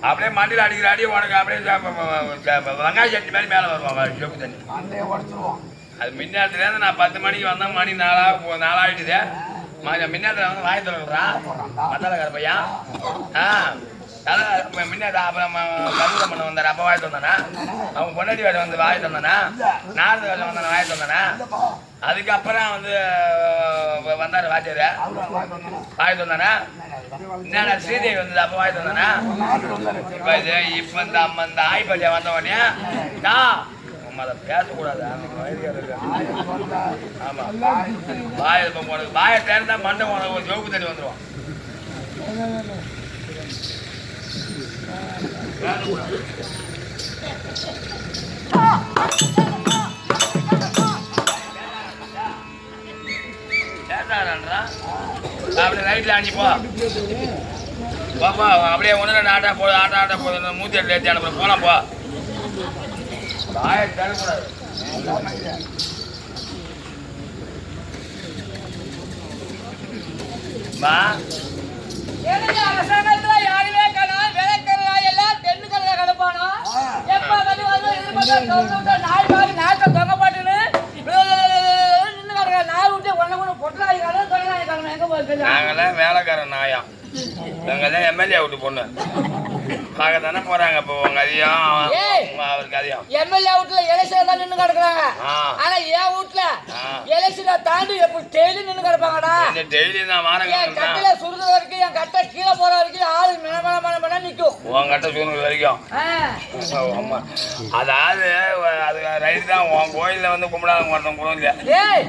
அப்படியே மண்டியில் அடிக்கிற அடி உனக்கு அப்படியே வெங்காய சட்டி மாதிரி மேலே வருவான் சொப்பு தண்ணி. அது மின்னாத்துலேருந்து நான் 10 மணிக்கு வந்தேன், மணி 4 ஆகிட்டுதே. மின்னாத்துல வந்து வாங்கி தரக்குறான் மத்தாலக்கார பையன். மின்னாத அப்புறம் கருவூலம் பண்ண வந்தாரு, அப்போ வாங்கி தந்தானா? அவங்க பொன்னாடி வேலை வந்து வாங்கி தந்தானா? நாரது வேலை வந்தானே வாங்கி தந்தானா? அதுக்கப்புறம் வந்து வந்தாரு வாத்தியாரு வாங்கி தந்தானா? என்னடா ஸ்ரீதேவி வந்தது, அப்போ வாங்கி தந்தானா? இப்போ இது இப்போ இந்த ஆய்ப்பாட்டியா வந்த உடனே அதை பேசக்கூடாது. ஆமா உனக்கு வாயை தேர்ந்தா மண்டை உனக்கு ஒரு ஜோக்கு தண்ணி வந்துடும். அப்படியே ரைட்ல அனுப்போ பாப்பா, அப்படியே ஒன்று ஆட்டா போகுது மூத்தி எடுத்து ஏற்றி அனுப்புற போனா போ. வாயை தேடக்கூடாது. அரசாங்கத்துல யாருமே எல்லாம் தென்னு கல்ல கிடப்பானோ எப்ப நாட்டை தொங்க பாட்டுன்னு நின்று கிடக்க நாய் விட்டு ஒன்னு பொட்டலாயிக்காரன் தொழிலாயிக்காரன் எங்க போய் நாங்கெல்லாம் வேலைக்காரன் நாயம். எங்கதான் எம்எல்ஏ விட்டு பொண்ணு பார்க்க தானே போறாங்க. இப்போ உங்க அதிகம் அவருக்கு அதிகம் எம்எல்ஏ வீட்டுல எலெக்ஷன் தான் நின்று கிடக்குறாங்க. ஆனா என் வீட்டுல எலெக்ஷனை தாண்டி எப்படி டெய்லி நின்று கிடப்பாங்கடா. டெய்லி தான் வாரங்க. என் கட்டையில சுருது வரைக்கும் என் கட்டை கீழே போற வரைக்கும் ஆளு மன நிற்கும். உன் கட்டை சுருது வரைக்கும். அதாவது அது ரைட் தான். உன் கோயில்ல வந்து கும்பிடாத ஒருத்தன் கூட இல்லையா? ஏய்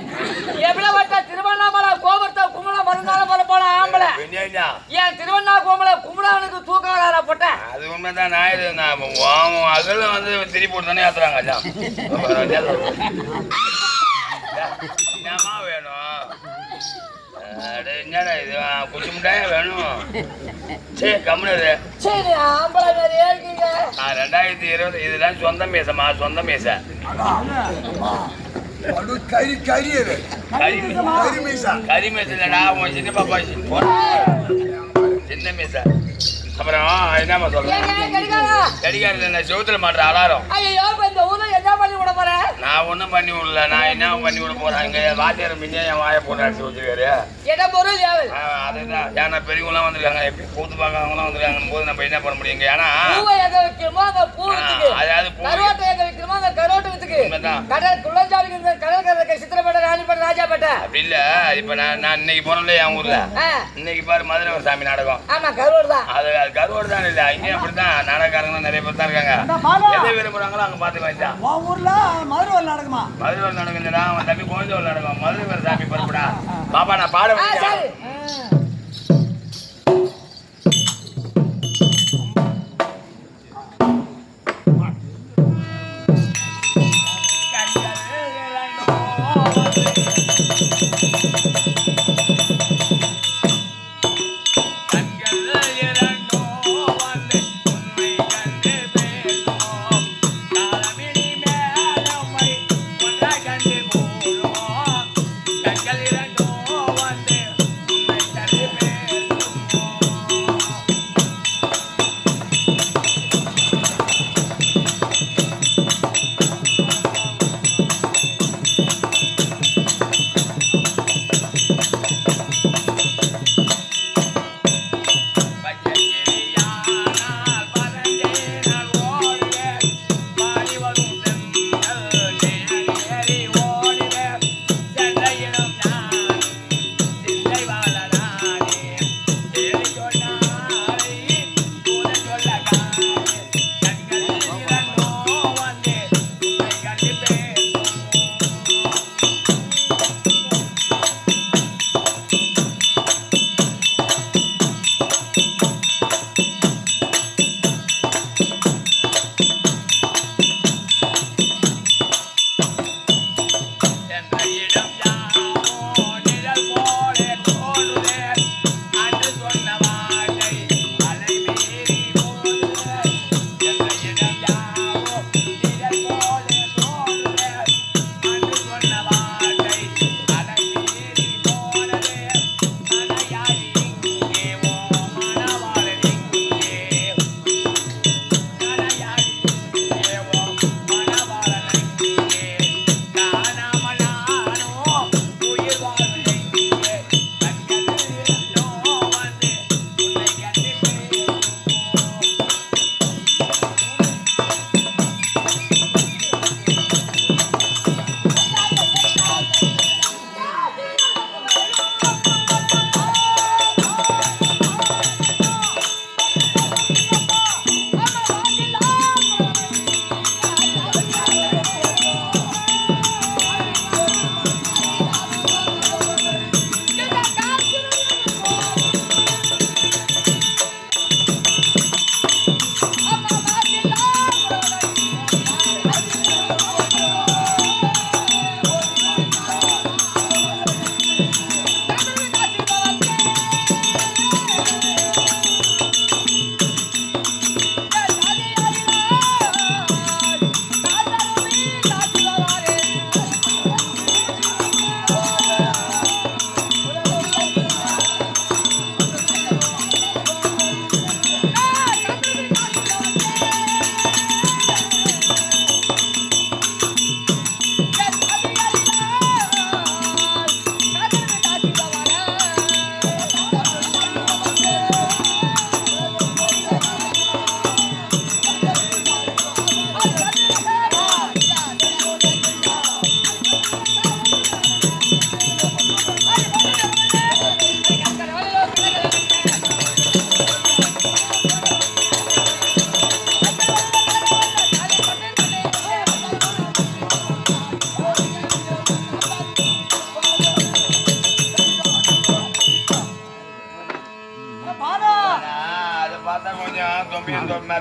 எவ்வளவு வட்டா திருவண்ணாமலை கோபுரத்தை கும்பிட மறுநாள் வர போன ஆம்பளை ஏன் திருவண்ணாமலை கும்பிடாவனுக்கு தூக்காதாரா போட்டேன். அது உண்மைதான். நான் அதில் வந்து திரி போட்டு தானே ஏத்துறாங்க. என்னமா வேணும்? என்னடா இது குச்சி மிட்டாயா வேணும்? சரி கம்முனது. சரி ஆம்பளை மாதிரி இருக்கீங்க. 2020 இதெல்லாம் சொந்த மேசமா? சொந்த மேச கறி மேச இல்லடா, உன் சின்ன பாப்பா சின்ன மேச. அப்புறம் என்னமா சொல்றேன், கடிகாரத்துல செவுத்துல மாட்டுற அலாரம். நான் ஒன்னும் பண்ணி விடல. நான் என்ன பண்ணி விட போறேன்? இங்க வாத்தியார் மின்னே என் வாயை போட்டு அடிச்சு வச்சிருக்காரு. அதுதான் ஏன்னா பெரியவங்களாம் வந்திருக்காங்க, எப்படி கூத்து பார்க்கறவங்களாம் வந்திருக்காங்க போது நம்ம என்ன பண்ண முடியுங்க? ஏன்னா அதாவது சித்திரப்பேட்டை ராணிப்பேட்டை ராஜாப்பேட்டை அப்படி இல்ல. இப்ப நான் இன்னைக்கு போனோம்ல என் ஊர்ல, இன்னைக்கு பாரு மதுரை ஒரு சாமி நாடகம். ஆமா கருவோடு தான். அது கருவோடு தான் இல்ல, இங்கேயும் அப்படித்தான் நாடகக்காரங்க நிறைய பேர் தான் இருக்காங்க. எதை விரும்புறாங்களோ அங்க பாத்து வாங்கிட்டான். மதுரை நாடகமா? மதுரை நாடகம் இல்லடா, அவன் தம்பி கோவிந்த நாடகம். மதுரை பேர் சாமி பரப்புடா பாப்பா. நான் பாட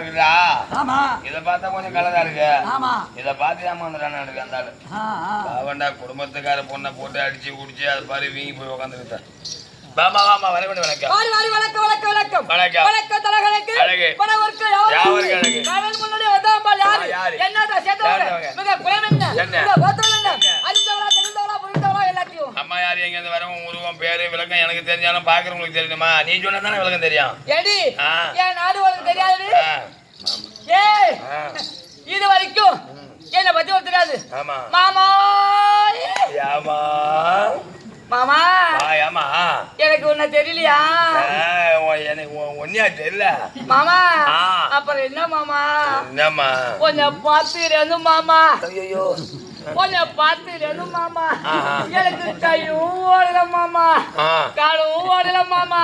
இருக்குதா? ஆமா. இத பார்த்தா கொஞ்சம் கலரா இருக்கு. ஆமா. இத பார்த்து ஏமாந்துறானே இருக்கு அந்த ஆளு. அவன்டா குடும்பத்துக்கார பொண்ணை போட்டு அடிச்சு குடிச்சு அது பாரு வீங்கி போய் உட்காந்துருக்கா. வாமா வாமா வரவேண்டி வணக்கம். வாரி வாரி வணக்கம் வணக்கம் வணக்கம். வணக்கம். வணக்கம் தலகணக்கு. அழகு. பரவர்க்க யாவருக்கு அழகு. கடல் முன்னாடி வந்தாம்பால் யாரு? என்னடா சேத்தவங்க? மிக குலமென்ன? மிக கோத்தமென்ன? அறிந்தவரா தெரிந்தவரா புரிந்தவரா எல்லாத்தையும். அம்மா யார் எங்க இருந்து வரவும் உருவம் பேரு விளக்கம் எனக்கு தெரிஞ்சாலும் பாக்குறவங்களுக்கு தெரியணுமா? நீ சொன்னா தானே விளக்கம் தெரியும். ஏடி? ஏன் நாடு உனக்கு தெரியாது? ஏய் இது வரைக்கும் என்ன பத்தி உனக்கு தெரியாது. ஆமா மாமா யாமா மாமா ஆமா எனக்கு உன்ன தெரியலையா? எனக்கு ஒன்னியா தெரியல மாமா. அப்புறம் என்ன மாமா? என்னம்மா கொஞ்சம் பார்த்து மாமா. ஐயோ கொஞ்சம் பார்த்து மாமா. எனக்கு கையும் ஓடல மாமா, காலும் ஓடல மாமா.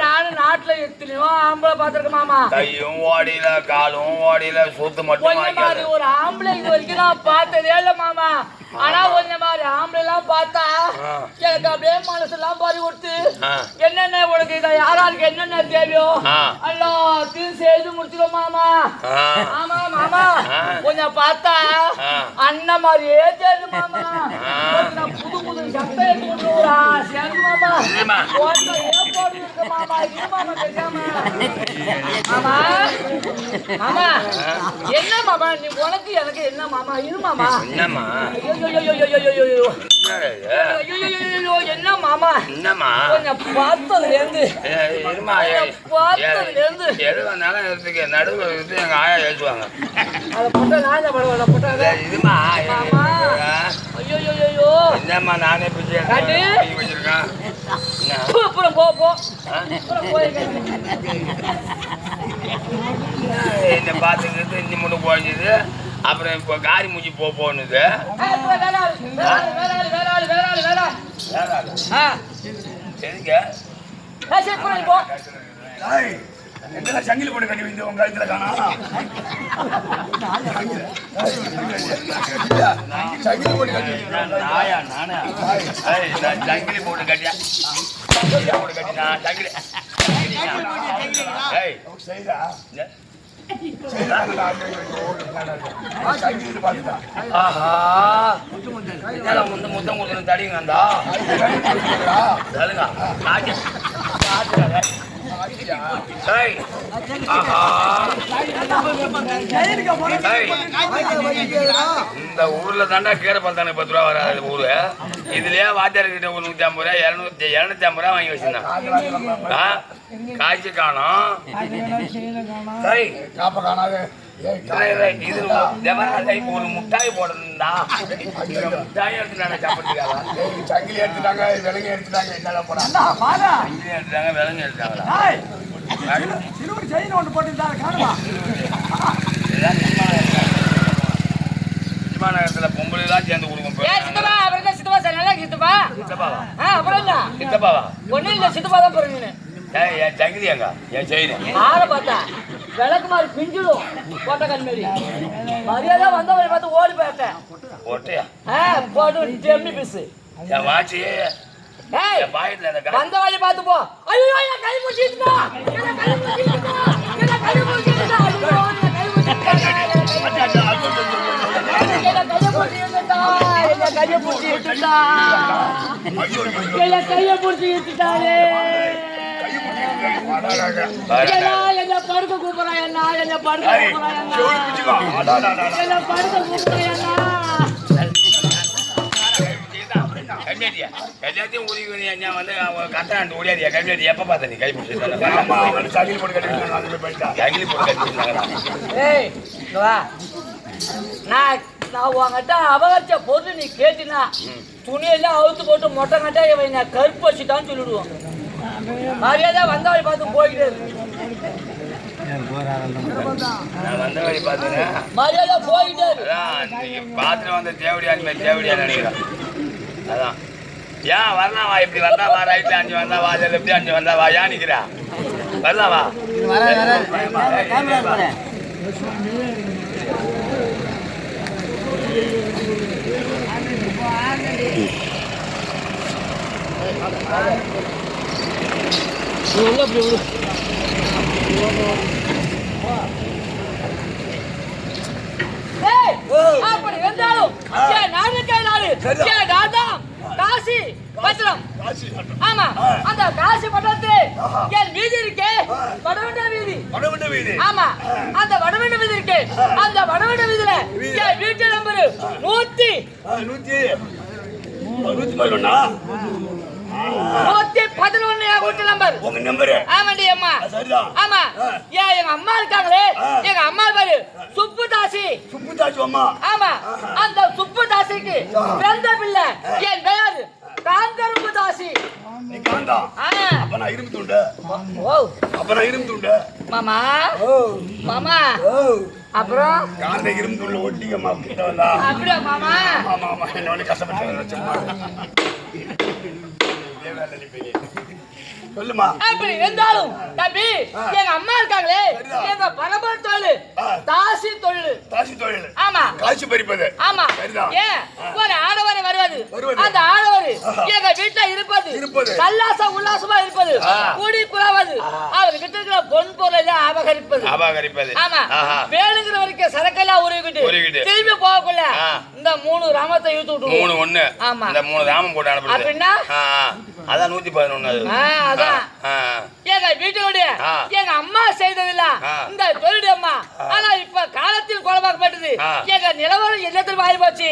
நானும் நாட்டுல எத்தனையோ ஆம்பளை பார்த்திருக்கேன் மாமா. கையும் ஓடில காலும் ஓடில சூத்து மட்டும் மாதிரி ஒரு ஆம்பளை இது வரைக்கும் நான் பார்த்ததே இல்ல மாமா. ஆனா கொஞ்ச மாதிரி ஆம்பளை எல்லாம் பார்த்தா எனக்கு அப்படியே மனசெல்லாம் பறி கொடுத்து என்னென்ன உனக்கு இதை யாராருக்கு என்னென்ன தேவையோ எல்லாத்தையும் செய்து முடிச்சிடும் மாமா. ஆமா மாமா. கொஞ்சம் பார்த்தா அண்ணன் மாதிரியே தெரியுது மாமா. புது புது சட்டை எடுத்து ஒரு ஆசையானு மாமா. போட்டு இருக்கு மாமா. இது மாமா தெரியாம மாமா. மாமா என்ன மாமா நீ உனக்கு எனக்கு என்ன மாமா? இது மாமா என்னம்மா என்ன மாமா? என்னம்மா கொஞ்சம் பார்த்ததுல இருந்து எது வந்தாலும் எடுத்துக்க நடுவில் இருந்து எங்க ஆயா எழுதுவாங்க. அதை போட்டா நான் படவில்லை போட்டா இதுமா ஐயோ என்னம்மா நானே பிடிச்சி வச்சிருக்கேன். அப்புறம் போ என்ன பார்த்துக்கிட்டு இன்னி மட்டும் போயிடுது. அப்புறம் இப்போ காரி மூஞ்சி போனுது. சங்கிலி போட்டு கட்டி வைந்து உங்க கழுத்துல காணா. சங்கிலி போட்டு கட்டி நாயா நானா சங்கிலி போட்டு கட்டியா போட்டு கட்டினா சங்கிலி முத்தம் கொடுத்து தடிங்கண்டா இந்த ஊர்ல தாண்டா கீரப்பால் 10 ரூபா வராது ஊரு. இதுலயே வாத்தியார் கிட்ட 150 ரூபா 250 ரூபா வாங்கி வச்சிருந்தான். காய்ச்சி காணும் ஒரு முட்டாய் போடணும்டா. முட்டாய் எடுத்துட்டாங்க சாப்பிட்டுக்காரா? சங்கிலி எடுத்துட்டாங்க, விலங்கு எடுத்துட்டாங்க. என்ன போறாங்க? சங்கிலி எடுத்துட்டாங்க, விலங்கு எடுத்தாங்களா? விமானத்துல பொம்பளை தான் சேர்ந்து கொடுக்கும். சித்தப்பாவா ஒண்ணு இல்ல சித்தப்பா தான் போறீங்க. சங்கிலி எங்க என் செய்யணும் ஆளை பார்த்தா விளக்கு மாதிரி பிஞ்சிடும். கோட்டக்கல் மாரி மரியாதை வந்தவரை பார்த்து ஓடி போயிட்டேன். ஓட்டையா போட்டு ஜெம்மி பீஸ் என் வாட்சி வந்த வழி பார்த்து போ. ஐயோ என் கை முடிச்சுட்டா, என் கை முடிச்சுட்டா, என் கை முடிச்சுட்டா, கையை பிடிச்சி இட்டுட்டாரு. என்ன படுக்க கூப்பிடுறான் என்ன? என்ன படுக்க கூப்பிடுறான் என்ன? படுக்க கூப்பிடுறான் எல்லாத்தையும் உதவி வந்து கட்டாண்டு ஓடியாதியா கல்வி எப்ப பார்த்த நீ கை பிடிச்சி நான் உங்ககிட்ட அபகரிச்ச பொருள் நீ கேட்டினா துணியெல்லாம் அவுத்து போட்டு மொட்டை கட்டா இவன் நான் கருப்பு வச்சுட்டான்னு சொல்லிடுவோம். மரியாதை வந்தவழி பார்த்து போய்கிட்டு வந்தவழி பார்த்தேன். மரியாதை போய்கிட்டே பாத்திரம் வந்த தேவடியா தேவடியா நினைக்கிறேன். அதான் ஏன் வரலாம் வா, இப்படி வந்தா வா, ரைட்ல 5 வந்தா வா, எப்படி 5 வந்தா வா, ஏன் நிக்கிறா? வரலாம் வா. உள்ள என் தாத்தா காசி பத்திரம். காசி பத்திரம். ஆமா, அந்த காசி பட்டணத்திலே என் வீதி இருக்கே, வடவண்ட வீதி. வடவண்ட வீதி. ஆமா, அந்த வடவண்ட வீதி இருக்கே, அந்த வடவண்ட வீதியில என் வீட்டு நம்பர் 111 வீட்டு நம்பர். உங்க நம்பர்? ஆமாண்டி அம்மா. சரிதான். ஆமா, எங்க அம்மா இருக்காங்களே, எங்க அம்மா பேரு சுப்புதாசி. சுப்புதாசி அம்மா. ஆமா, அந்த சுப்புதாசிக்கு பிறந்த பிள்ளை என் பெயர் காந்தரும்பு தாசி. நீ காந்தா? அப்ப நான் இரும்பு துண்டு. ஓ, அப்ப நான் இரும்பு துண்டு. மாமா. ஓ மாமா. ஓ, அப்புறம் காந்த இரும்பு துண்டு ஒட்டிக்கம்மா கிட்ட வந்தா. அப்படியே மாமா. ஆமா ஆமா, என்ன வந்து கஷ்டப்பட்டு சும்மா. சொல்லுமா. அப்படி இருந்தாலும் தம்பி, எங்க அம்மா இருக்காங்களே, எங்க பரம்பரை தொழில் தாசி தொழில். தாசி தொழில். ஆமா, காட்சி பறிப்பது. ஆமா. ஏன் ஒரு ஆடவர் வருவது, அந்த ஆடவர் எங்க வீட்டுல இருப்பது கல்லாச உல்லாசமா இருப்பது, கூடி குழாவது, அவர் கிட்ட இருக்கிற பொன் பொருள் அபகரிப்பது. ஆமா, வேணுங்கிற வரைக்கும் சரக்கெல்லாம் உருவிக்கிட்டு திரும்பி போகக்குள்ள இந்த 3 ராமத்தை இழுத்து விட்டு 3 1. ஆமா, இந்த 3 ராமம் போட்டு அனுப்புறது. அப்படின்னா அதான் 111. அதான் எங்க வீட்டுடைய எங்க அம்மா செய்ததில்ல இந்த தொழில் அம்மா. ஆனா இப்ப காலத்தில் குழப்பாக்கப்பட்டது. எங்க நிலவரம் எல்லாத்தையும் ஆகி போச்சு.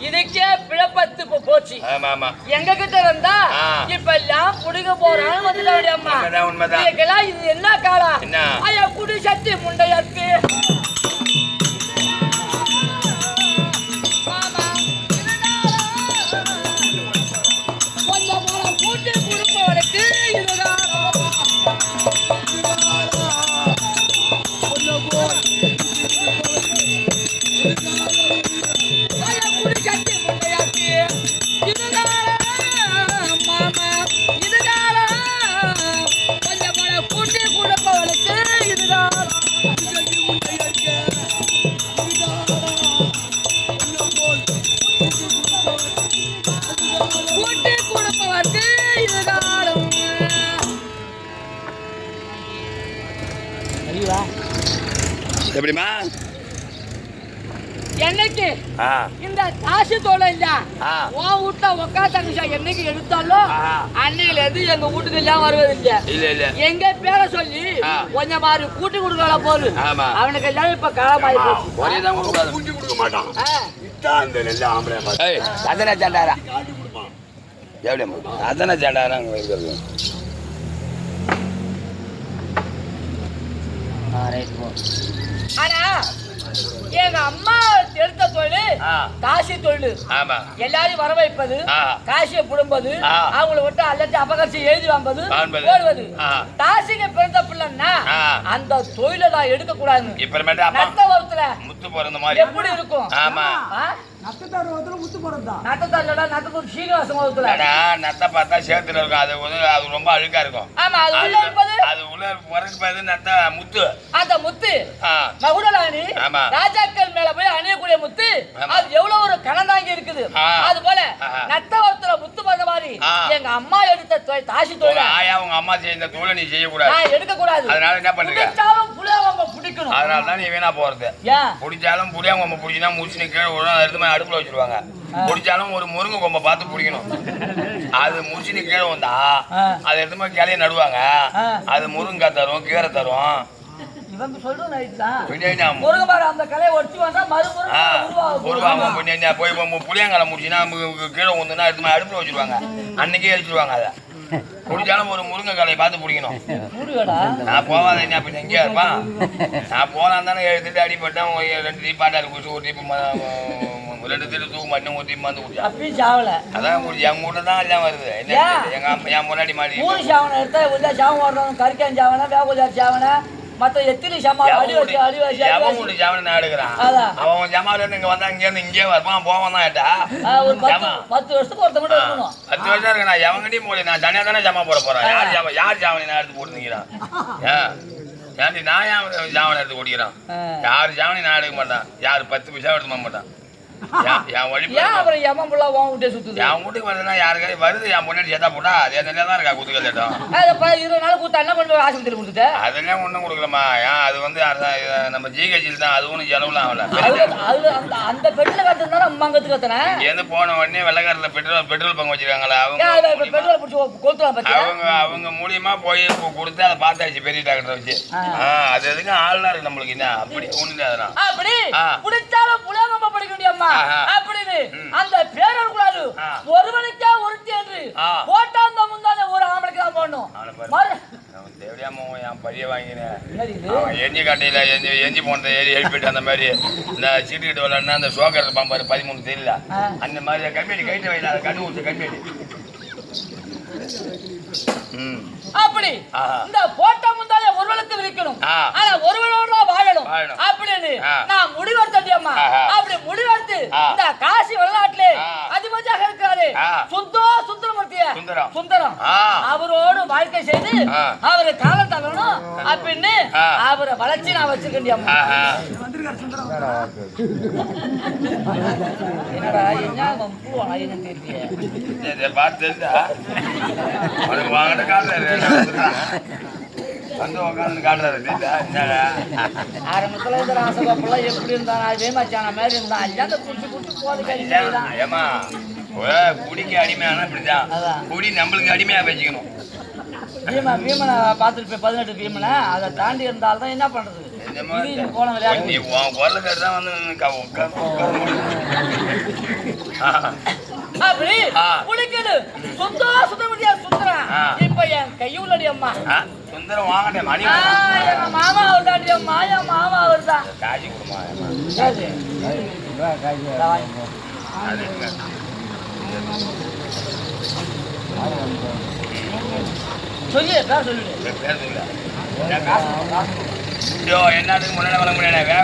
இதுக்கே பிழப்பத்து போச்சு. எங்க கிட்ட இருந்தா இப்ப எல்லாம் புடுங்க போறான்னு வந்துட்டாடி அம்மா. இதுக்கெல்லாம் இது என்ன காலம்? ஐயா குடி சக்தி முண்டையாக்கு. கொஞ்சம் கூட்டி கொடுப்பவனுக்கு இதுதான் எப்படிமா என்னைக்கு இந்த காசு தோலை இல்ல உன் வீட்டுல உட்காந்து என்னைக்கு எடுத்தாலும் அன்னையில இருந்து எங்க வீட்டுக்கு எல்லாம் வருவதில்லை. எங்க பேரை சொல்லி கொஞ்சம் மாதிரி கூட்டி கொடுக்கல போது அவனுக்கு எல்லாம் இப்ப காலமாயி கொடுக்க மாட்டான். அதனை சாண்டாரா எப்படி அதனை சாண்டாரா ஆனா எங்க அம்மா எடுத்த தொழில் காசி தொழில். எல்லாரையும் வர வைப்பது, காசியை புடும்பது, அவங்களை விட்டு அல்லது அபகரிச்சு எழுதி வாங்குவது, போடுவது. காசிக்கு பிறந்த பிள்ளைன்னா அந்த தொழிலை நான் எடுக்க கூடாது. நத்த வருத்துல முத்து பிறந்த மாதிரி எப்படி இருக்கும்? நத்தத்தார் முத்து போறதா? நத்தத்தார்லடா நத்தத்தூர் சீனிவாசம் வருத்துல நத்த பார்த்தா சேத்துல இருக்கும். அது ரொம்ப அழுக்கா இருக்கும். ஆமா, அது உள்ள இருப்பது, அது உள்ள பிறகு நத்த முத்து. அந்த முத்து மகுடலாணி ராஜாக்கள் மேல போய் அணியக்கூடிய முத்து. அது எவ்வளவு ஒரு கணந்தாங்கி இருக்குது. அது போல நத்தவரத்துல முத்து பண்ண மாதிரி எங்க அம்மா எடுத்த தாசி தொழில். ஆயா உங்க அம்மா செய்த தொழிலை நீ செய்யக்கூடாது. நான் எடுக்க கூடாது. அதனால என்ன பண்றீங்க? புளியாங்க பிடிக்கணும். அதனால தான் நீ வீணா போறது. பிடிச்சாலும் புளியாங்க பிடிச்சினா முடிச்சுன்னு கீழே விழும். எடுத்து அடுப்புல வச்சிருவாங்க. பிடிச்சாலும் ஒரு முருங்கை கொம்பை பார்த்து பிடிக்கணும். அது முடிச்சுன்னு கீழே வந்தா அதை எடுத்து போய் கிளைய நடுவாங்க. அது முருங்கை தரும், கீரை தரும். இவங்க சொல்ற நைட் தான் முருங்கை மரம் அந்த கலையை ஒட்டி வந்தா போய் புளியாங்கால முடிச்சுன்னா கீழே வந்துன்னா எடுத்து அடுப்புல வச்சிருவாங்க. அன்னைக்கே எரிச்சிருவாங்க. அதை பிடிச்சாலும் ஒரு முருங்கை காலையை பார்த்து பிடிக்கணும். மூடுவேடா நான் போவாத என்ன அப்படி எங்கேயா இருப்பான். நான் போனான் தானே 7 திட்டு அடிப்பட்டேன். 2 டீ பாட்டாரு குடிச்சு ஒரு டீப்பு 2 திட்டு தூக்கு மட்டும் ஒரு டீப் வந்து குடிச்சா அப்பயும் சாவல. அதான் குடிச்சு எங்க வீட்டுல தான் எல்லாம் வருது. என்ன எங்க அம்மா என் முன்னாடி மாடி 3 சாவனை எடுத்தா உள்ள சாவம் ஓடுறோம். கறிக்கான் சாவனை வேகோஜார் சாவனை மத்த எத்தனை சமா அடி வச்சு அவன் வீட்டு ஜாமனை நான் எடுக்கிறான். அவன் ஜமால இருந்து இங்க வந்தா இங்க இருந்து இங்கே வருவான் போவான் தான் ஏட்டா ஒரு 10 வருஷத்துக்கு ஒருத்த மட்டும் இருக்கணும். 10 வருஷம் இருக்கு. நான் எவங்கிட்டையும் போல நான் தனியா தானே ஜமா போட போறேன். யார் ஜாமனை நான் எடுத்து போட்டு நிற்கிறான். ஏன்டி நான் ஏன் ஜாமனை எடுத்து ஓடிக்கிறான். யார் ஜாமனை நான் எடுக்க மாட்டான். யார் 10 பைசா எடுத்து போக மாட்டான். என் வழி அப்புறம் எமன் புள்ளா உன் வீட்டே சுத்துது. என் வீட்டுக்கு வருதுன்னா யாருக்காவது வருது. என் முன்னாடி சேர்த்தா போட்டா அதே தான் இருக்கா குத்துக்கள் சேட்டம். 20 நாள் கூத்தா என்ன கொண்டு போய் ஆஸ்பத்திரி கொடுத்துட்டு அதெல்லாம் ஒண்ணும் கொடுக்கலமா. ஏன் அது வந்து நம்ம ஜிஹெச்சில் தான். அது ஒன்றும் செலவுலாம் ஆகல. அந்த பெட்ரோல் கத்துனா அம்மாங்கத்து கத்துனேன். இங்கேருந்து போன உடனே வெள்ளக்காரத்துல பெட்ரோல் பங்கு வச்சிருக்காங்களா பெட்ரோல் பிடிச்சி கொளுத்துலாம். அவங்க மூலியமா போய் கொடுத்து அதை பார்த்தாச்சு பெரிய டாக்டரை வச்சு. அது எதுக்கு ஆள்னா இருக்கு நம்மளுக்கு. என்ன அப்படி ஒண்ணு அதெல்லாம் அப்படி பிடிச்சாலும் புலகமா படிக்க முடியாமா அப்படின்னு அந்த பேரல் கூடாது. ஒருவனுக்கே ஒருத்தி என்று போட்டா அந்த முந்தானே ஒரு ஆம்பளைக்கு தான் போடணும். தேவையாம என் பழிய வாங்கினேன். எஞ்சி காட்டையில எஞ்சி போனதை எழுப்பிட்டு அந்த மாதிரி இந்த சீட்டுக்கிட்டு விளையாடுனா அந்த சோக்கர் பாம்பாரு 13 தெரியல அந்த மாதிரி கம்பெனி கைட்டு வைல அதை கண்டு கொடுத்த கம்பெனி அப்படி இந்த போட்டா முந்தானே ஒருவனுக்கு விற்கணும். ஆனா ஒருவனோட வாழணும் அப்படின்னு நான் முடிவெடுத்தேன். அப்படி முடிவெடுத்து இந்த காசி வெளிநாட்டிலே அதிபதியாக இருக்கிறாரு சுந்தரம் அவரோடு வாழ்க்கை செய்து அவரை காலம் தள்ளணும் அப்படின்னு அவரை வளர்ச்சி நான் வச்சிருக்கேன். என்னடா என்ன பூவா என்ன தெரியல பார்த்து ஆரம்பத்துல இந்த ராசகோப்பெல்லாம் எப்படி இருந்தான் அதே மாதிரியான மாதிரி இருந்தான். அந்த குடிச்சு குடிச்சு குடிக்க அடிமையான இப்படிதான் குடி நம்மளுக்கு அடிமையா வச்சுக்கணும். பீமனை பார்த்துட்டு 18 பீமனை அதை தாண்டி இருந்தால்தான் என்ன பண்றது. போன விளையாட்டு அப்படி குடிக்குது சுந்தரம். இப்ப என் கையுள்ளடி அம்மா சுந்தரம் வாங்கட்டே மணி எங்க மாமா அவர்தாண்டி அம்மா. என் மாமா அவர் தான் காஜி குடுமா சொல்லு பேர் சொல்லு என்னத்துக்கு முன்னாடி வர முடியாது. வேக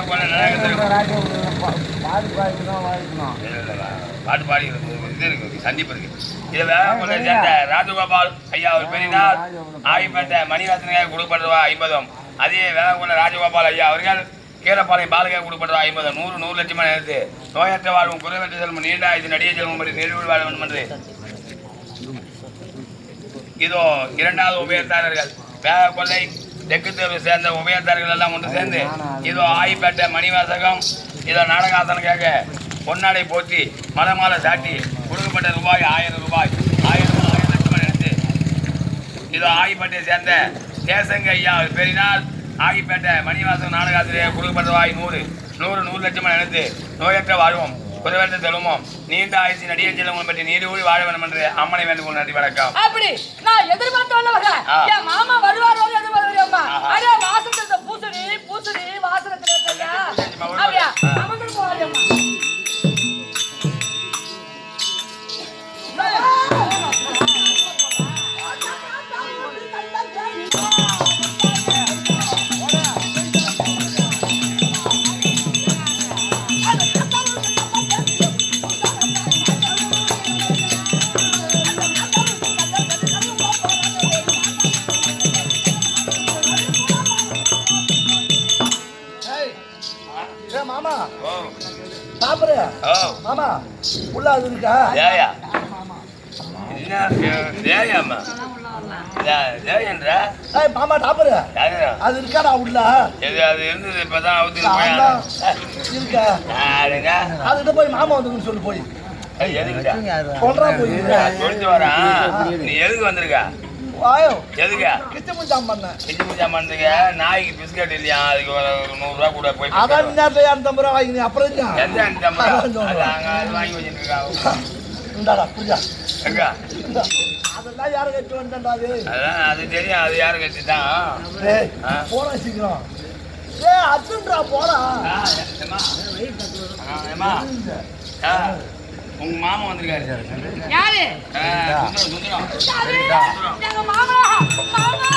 பாட்டு பாடி இது இருக்கு சந்திப்பு இருக்கு. இதை வேக கொள்ள சேர்ந்த ராஜகோபால் ஐயா ஒரு பெரியனார் ஆகிப்பட்ட மணிவாசனுக்காக கொடுக்கப்படுவா 50. அதே வேக கொள்ள ராஜகோபால் ஐயா அவர்கள் கீரப்பாளையம் பாலகாக கொடுக்கப்படுவா 50. 100 லட்சமா நிறுத்து நோயற்ற வாழ்வும் குறைவற்ற செல்வம் நீண்ட இது நடிகை செல்வம் நிறைவு வாழ வேண்டும் என்று இதோ 2வது உபயத்தாரர்கள் வேக கொள்ளை தெற்கு தெருவை சேர்ந்த உபயத்தார்கள் எல்லாம் ஒன்று சேர்ந்து இதோ ஆயிப்பேட்டை மணிவாசகம் இதோ நாடகாசனுக்காக பொன்னாடை போற்றி மலமாலை சாட்டி கொடுக்கப்பட்ட ரூபாய் 1000 ரூபாய் 1000 லட்சம் எடுத்து இதோ ஆயிப்பேட்டையை சேர்ந்த தேசங்க ஐயா பெரினால் ஆகிப்பேட்டை மணிவாசகம் நாடகாசிரியர் கொடுக்கப்பட்ட ரூபாய் 100 லட்சம் எடுத்து நோயற்ற வாழ்வோம் குறைவற்ற செல்வமும் நீண்ட ஆயுசு நடிகை செல்வங்களை பற்றி நீடு கூடி வாழ வேண்டும் என்று அம்மனை வேண்டுகோள். நன்றி வணக்கம். அப்படி நான் எதிர்பார்த்தவங்க என் மாமா வருவாரோ எதிர்பார்த்தம்மா அதே வாசத்துல பூசணி வாசனத்துல அப்படியா அமர்ந்து போவாரியம்மா. மாமா உள்ள அது இருக்கா? மாமா டாப்பரு அது இருக்காடா உள்ள? அது இருந்தது இப்பதான் இருக்கா? அதுகிட்ட போய் மாமா வந்து சொல்லு போய் சொல்றா போய் சொல்லிட்டு வரான். நீ எதுக்கு வந்திருக்க? எதுக்கா கிச்ச முஞ்சாம் பண்ண நாய்க்கு பிஸ்கட் இல்லையா? அதுக்கு ஒரு 100 ரூபா கூட போய் அதான் 50 ரூபா வாங்கி அப்புறம் வாங்கி வச்சுருக்கா. இந்தாடா புரியா எங்க அதெல்லாம் யாரை கட்டி வந்தா அதான் அது தெரியும் அது யாரு கட்டிதான் போடா சீக்கிரம் அர்ஜுன்டா போடா உங்க மாமா வந்திருக்காரு யாரு சுந்தரம் எங்க மாமா மாமா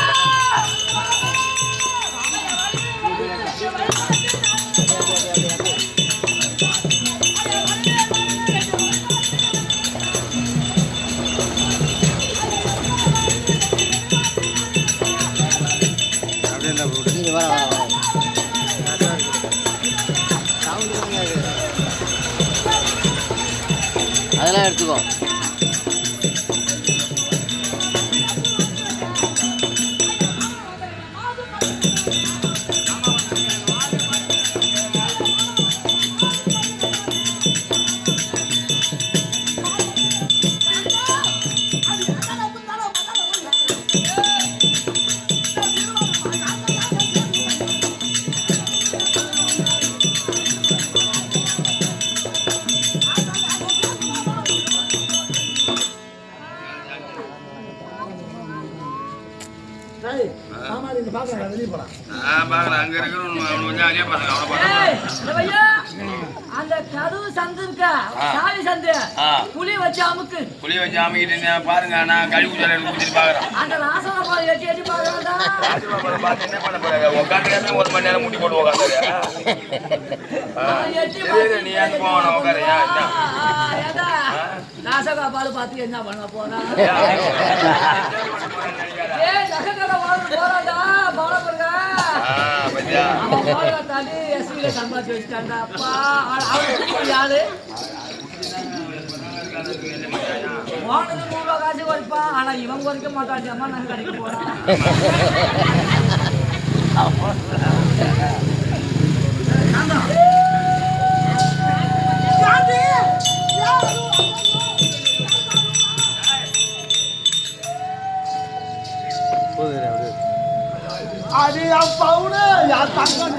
அதெல்லாம் எடுத்துக்கோ. வெளியே போலாம் அங்க இருக்கிற அந்த கதவு சந்து இருக்கா சாவி சந்து புளி வச்சு அமுக்கு புளி வச்சு அமுக்கிட்டு பாருங்க நான் கழிவு ஜாலை குடிச்சிட்டு பாக்குறேன் அந்த ராசன பால் எட்டி எட்டி பாக்குறதா என்ன பண்ண போறாங்க உட்காந்து ஒரு மணி நேரம் முட்டி போட்டு உட்காந்து நீ ஏன் போகணும் உட்காரியா ராசகா பால் பார்த்து என்ன பண்ண போறா போறாடா போறா தாண்டி எஸ்பியில சம்பாதிச்சு வச்சுட்டாண்டா அப்பா யாரு போனது 100 ரூபா காசு குறைப்பான் ஆனா இவன் குறைக்க மாட்டான் அம்மா நாங்க கடைக்கு போறோம் அது என் பவுனு யார் தங்கம்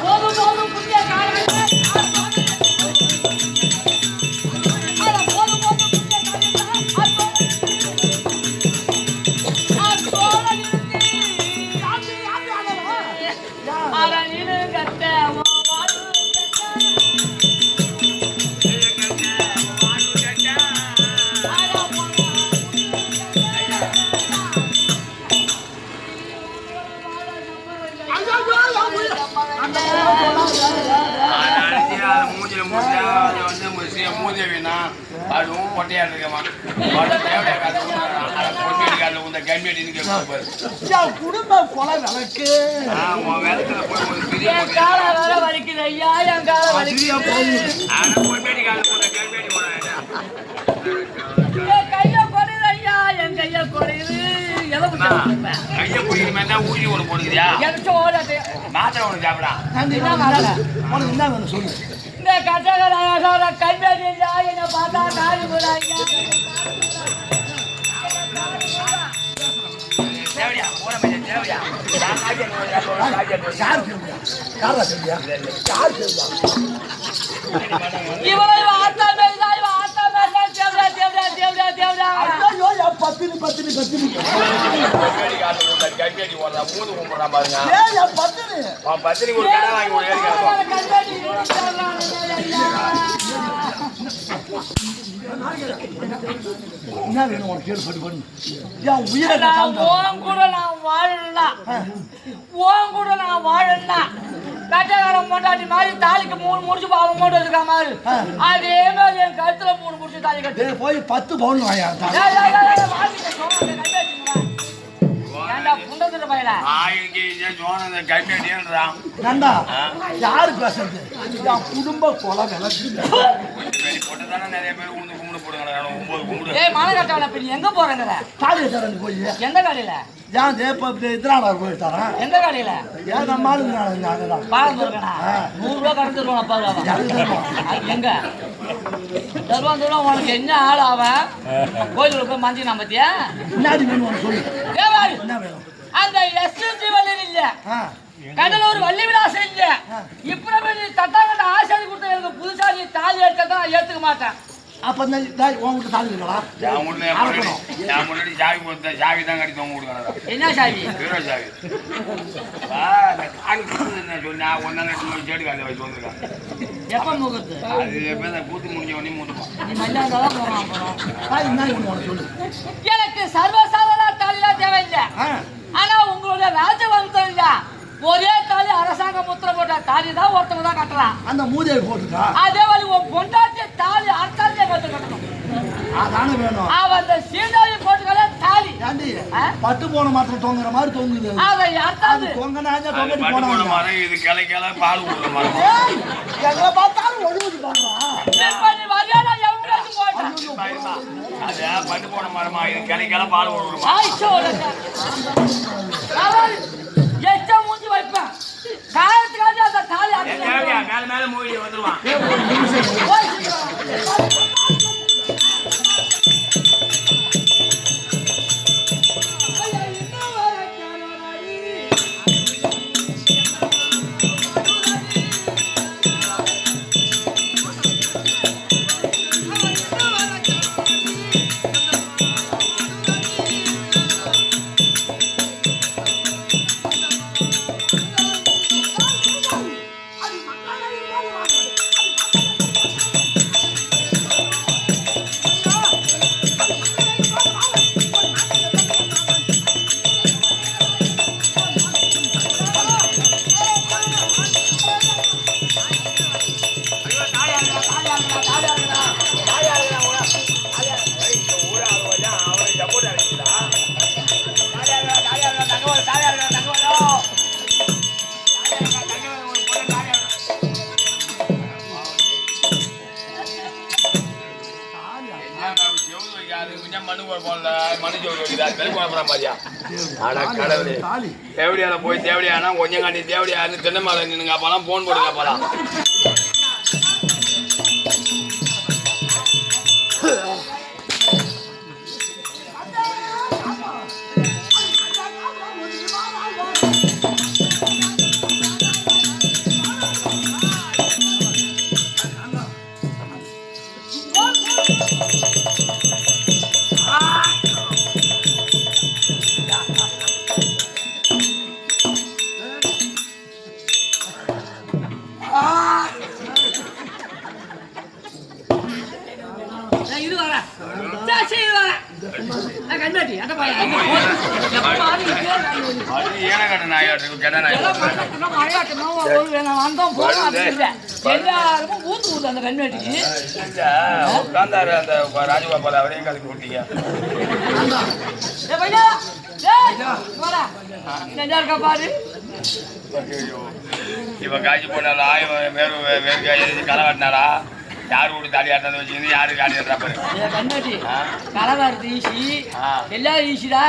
போதும் புதிய காரணம் மூதேவினா அதுவும் கொட்டையா இருக்கமா அந்த கம்பெனி குடும்ப கொலை விளக்கு என் கால வேற வலிக்குது ஐயா என் கால வலிக்குது கைய குறையுது ஐயா என் கைய குறையுது கைய குடிக்கிற ஊசி ஒன்று போடுக்கிறியா எனக்கு ஓடாது மாத்திரை ஒன்று சாப்பிடா உனக்கு என்ன வேணும் சொல்லு இந்த கட்டகராக கண்பேடி இல்லையா என்ன பார்த்தா காரி போறாங்க இவளை வார்த்தா மேலாய் வார்த்தா மேலா தேவடா பத்தினி கம்பெனி ஓடுறா மூது கும்பிடுறான் பாருங்க பத்தினி பத்திரிக்கை ஒரு கடை வாங்கி ஒரு என்ன வேணும் உனக்கு கேள்வி பண்ணு என் உயிரை உன் கூட நான் வாழலாம் கட்டகாரம் பொண்டாட்டி மாதிரி தாலிக்கு 3 முடிச்சு பாவம் போட்டு வச்சுக்கா மாதிரி அதே மாதிரி என் கழுத்துல 3 முடிச்சு தாலி கட்டு போய் 10 பவுன் வாயா யாரு பேசுறது குடும்ப கொலை நிறைய பேர் கும்பிடு போடுங்க எங்க போறேங்கிற காலேஜ் போய் எந்த கடையில இதனால போயிட்டாரன் எந்த கடையில ஏன் நம்ம பாலம் இருக்கா 100 ரூபா கடந்துருவான் எங்க தருவான் உனக்கு என்ன ஆள் அவன் கோயிலுக்கு போய் மஞ்சி நான் பத்தியா சொல்லு என்ன வேணும் அந்த எஸ்எஸ்சி வள்ளி இல்ல கடலூர் வள்ளி விலாசம் இல்ல இப்ப தட்டாங்கட்ட ஆசை கொடுத்த எனக்கு புதுசா நீ தாலி எடுத்தா நான் ஏத்துக்க மாட்டேன் அப்ப இந்த உங்ககிட்ட தாலி இல்லடா. என் முன்னாடி சாவி கொடுத்த சாவி தான் கட்டி தொங்க கொடுக்கணும். என்ன சாவி? ஹீரோ சாவி. சொன்னா ஒன்னால சேடு காலையில் வச்சு வந்துருக்கான். எப்ப முகத்து? அது எப்ப கூத்து முடிஞ்ச உடனே மூட்டுப்பான். நீ மல்லாதான் போறான் அப்புறம். தாய் என்ன ஒண்ணு சொல்லு. எனக்கு சர்வசாதாரண தாலிலாம் தேவையில்லை. ஆனா உங்களுடைய ராஜவம்சம் இல்ல, ஒரே தாலி அரசாங்க முத்திர போட்ட தாலி தான் ஒருத்தவங்க தான் கட்டலாம். அந்த மூதேவி போட்டுக்கா. அதே மாதிரி உன் பொண்டாட்டி தாலி அர்த்தாலே கட்டு கட்டணும். அதானே வேணும். அவன் அந்த சீதாவி போட்டுக்கல தாலி ஏண்டி பட்டு போன மாத்திரம் தொங்குற மாதிரி தொங்குது. அதை அர்த்தாது தொங்கனாங்க தொங்கடி போன போன மரம் இது கிளை கிளை பால் ஊடுற மரம். எங்களை பார்த்தாலும் ஒழுங்கு பண்றான். பண்ணி வரியாடா எவ்வளவு போட்டான். அது பட்டு போன மரமா இது கிளை கிளை பால் ஊடுறமா. எச்ச மூஞ்சி வைப்பேன் காயத்துக்காக அந்த தாலி மேல மேல மூடி வந்துருவான். தேவடியால போய் தேவடியானா கொஞ்சம் காட்டி தேவடியான்னு தென்னமலை நின்னுங்க அப்பெல்லாம் போன் போடுங்க அப்பெல்லாம். ராஜகோபால் அவரையும் கலக்கி விட்டீங்க. இவன் காய்ச்சி போனாலா இவன் வேறு களை வெட்டினாலா யாரு வீட்டு தாலி ஆட்டத்தை வச்சுக்கிது யாரு காலி கலவாரத்து ஈசி எல்லாரும் ஈசிடா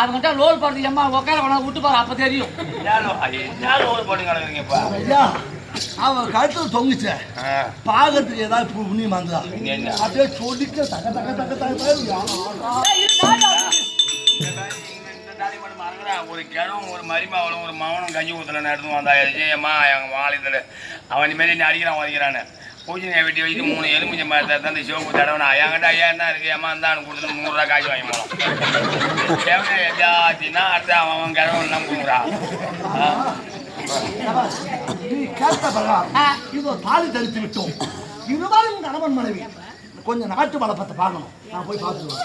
அவங்ககிட்ட லோல் போடுறது எம்மா உட்கார வேணா விட்டு பாரு அப்ப தெரியும். லோல் போட்டு கிடக்குறீங்கப்பா. அவன் கழுத்துல தொங்குச்ச பாகத்துக்கு ஏதாவது புண்ணியம் வந்தா அப்படியே சொல்லிட்டு தக்க தக்க தக்க தக்க ஒரு கிழவும் ஒரு மரிமாவளும் ஒரு மவனும் கஞ்சி ஊத்துல நடந்து வந்தா விஜயம்மா எங்க மாநிலத்துல அவன் மாரி நீ அடிக்கிறான் வரைக்கிறான்னு பூஜையை வெட்டி வச்சுட்டு 3 எலுமிச்சை மரத்தை தந்து சிவப்பு தடவைனா என்கிட்ட ஐயா தான் இருக்கு ஏமா தான் கொடுத்து 100 ரூபா காய்ச்சி வாங்கி போகலாம். தேவை எல்லாத்தின்னா அடுத்து அவன் கிழவன் எல்லாம் கொடுக்குறான். இதோ தாலி தரித்து விட்டோம். இருந்தாலும் கணவன் மனைவி கொஞ்சம் நாட்டு வளப்பத்தை பார்க்கணும். நான் போய் பார்த்துருவேன்.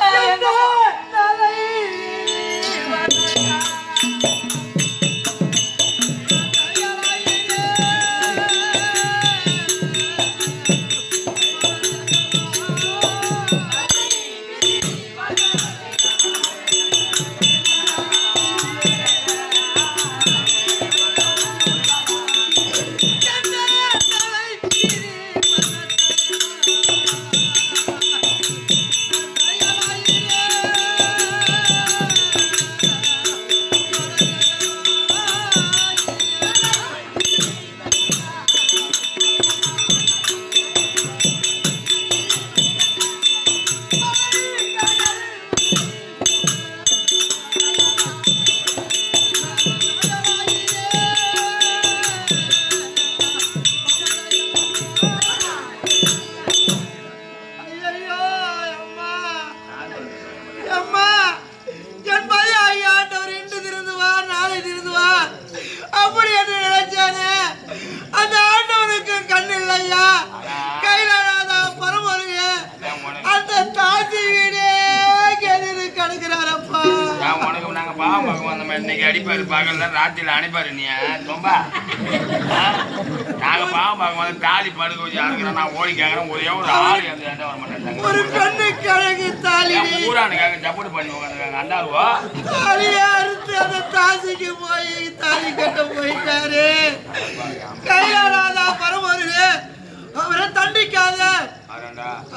பாவம் பகவான் நம்ம இன்னைக்கு அடிப்பாரு பகல்ல ராத்திரில அனுப்பாரு நீ ரொம்ப நாங்க பாவம் பகவான் தாலி படுக்க வச்சு அறுக்கிறோம் நான் ஓடி கேட்கறேன் ஒரே ஒரு ஆள் அந்த வர மாட்டேன் ஒரு பெண்ணுக்கு அழகு தாலி ஊரானுக்காக சப்போர்ட் பண்ணி உட்காந்துருக்காங்க அண்டாருவா தாலியை அறுத்து அந்த தாசிக்கு போய் தாலி கட்ட போயிட்டாரு கையாளாதா பரமருது அவரை தண்டிக்காத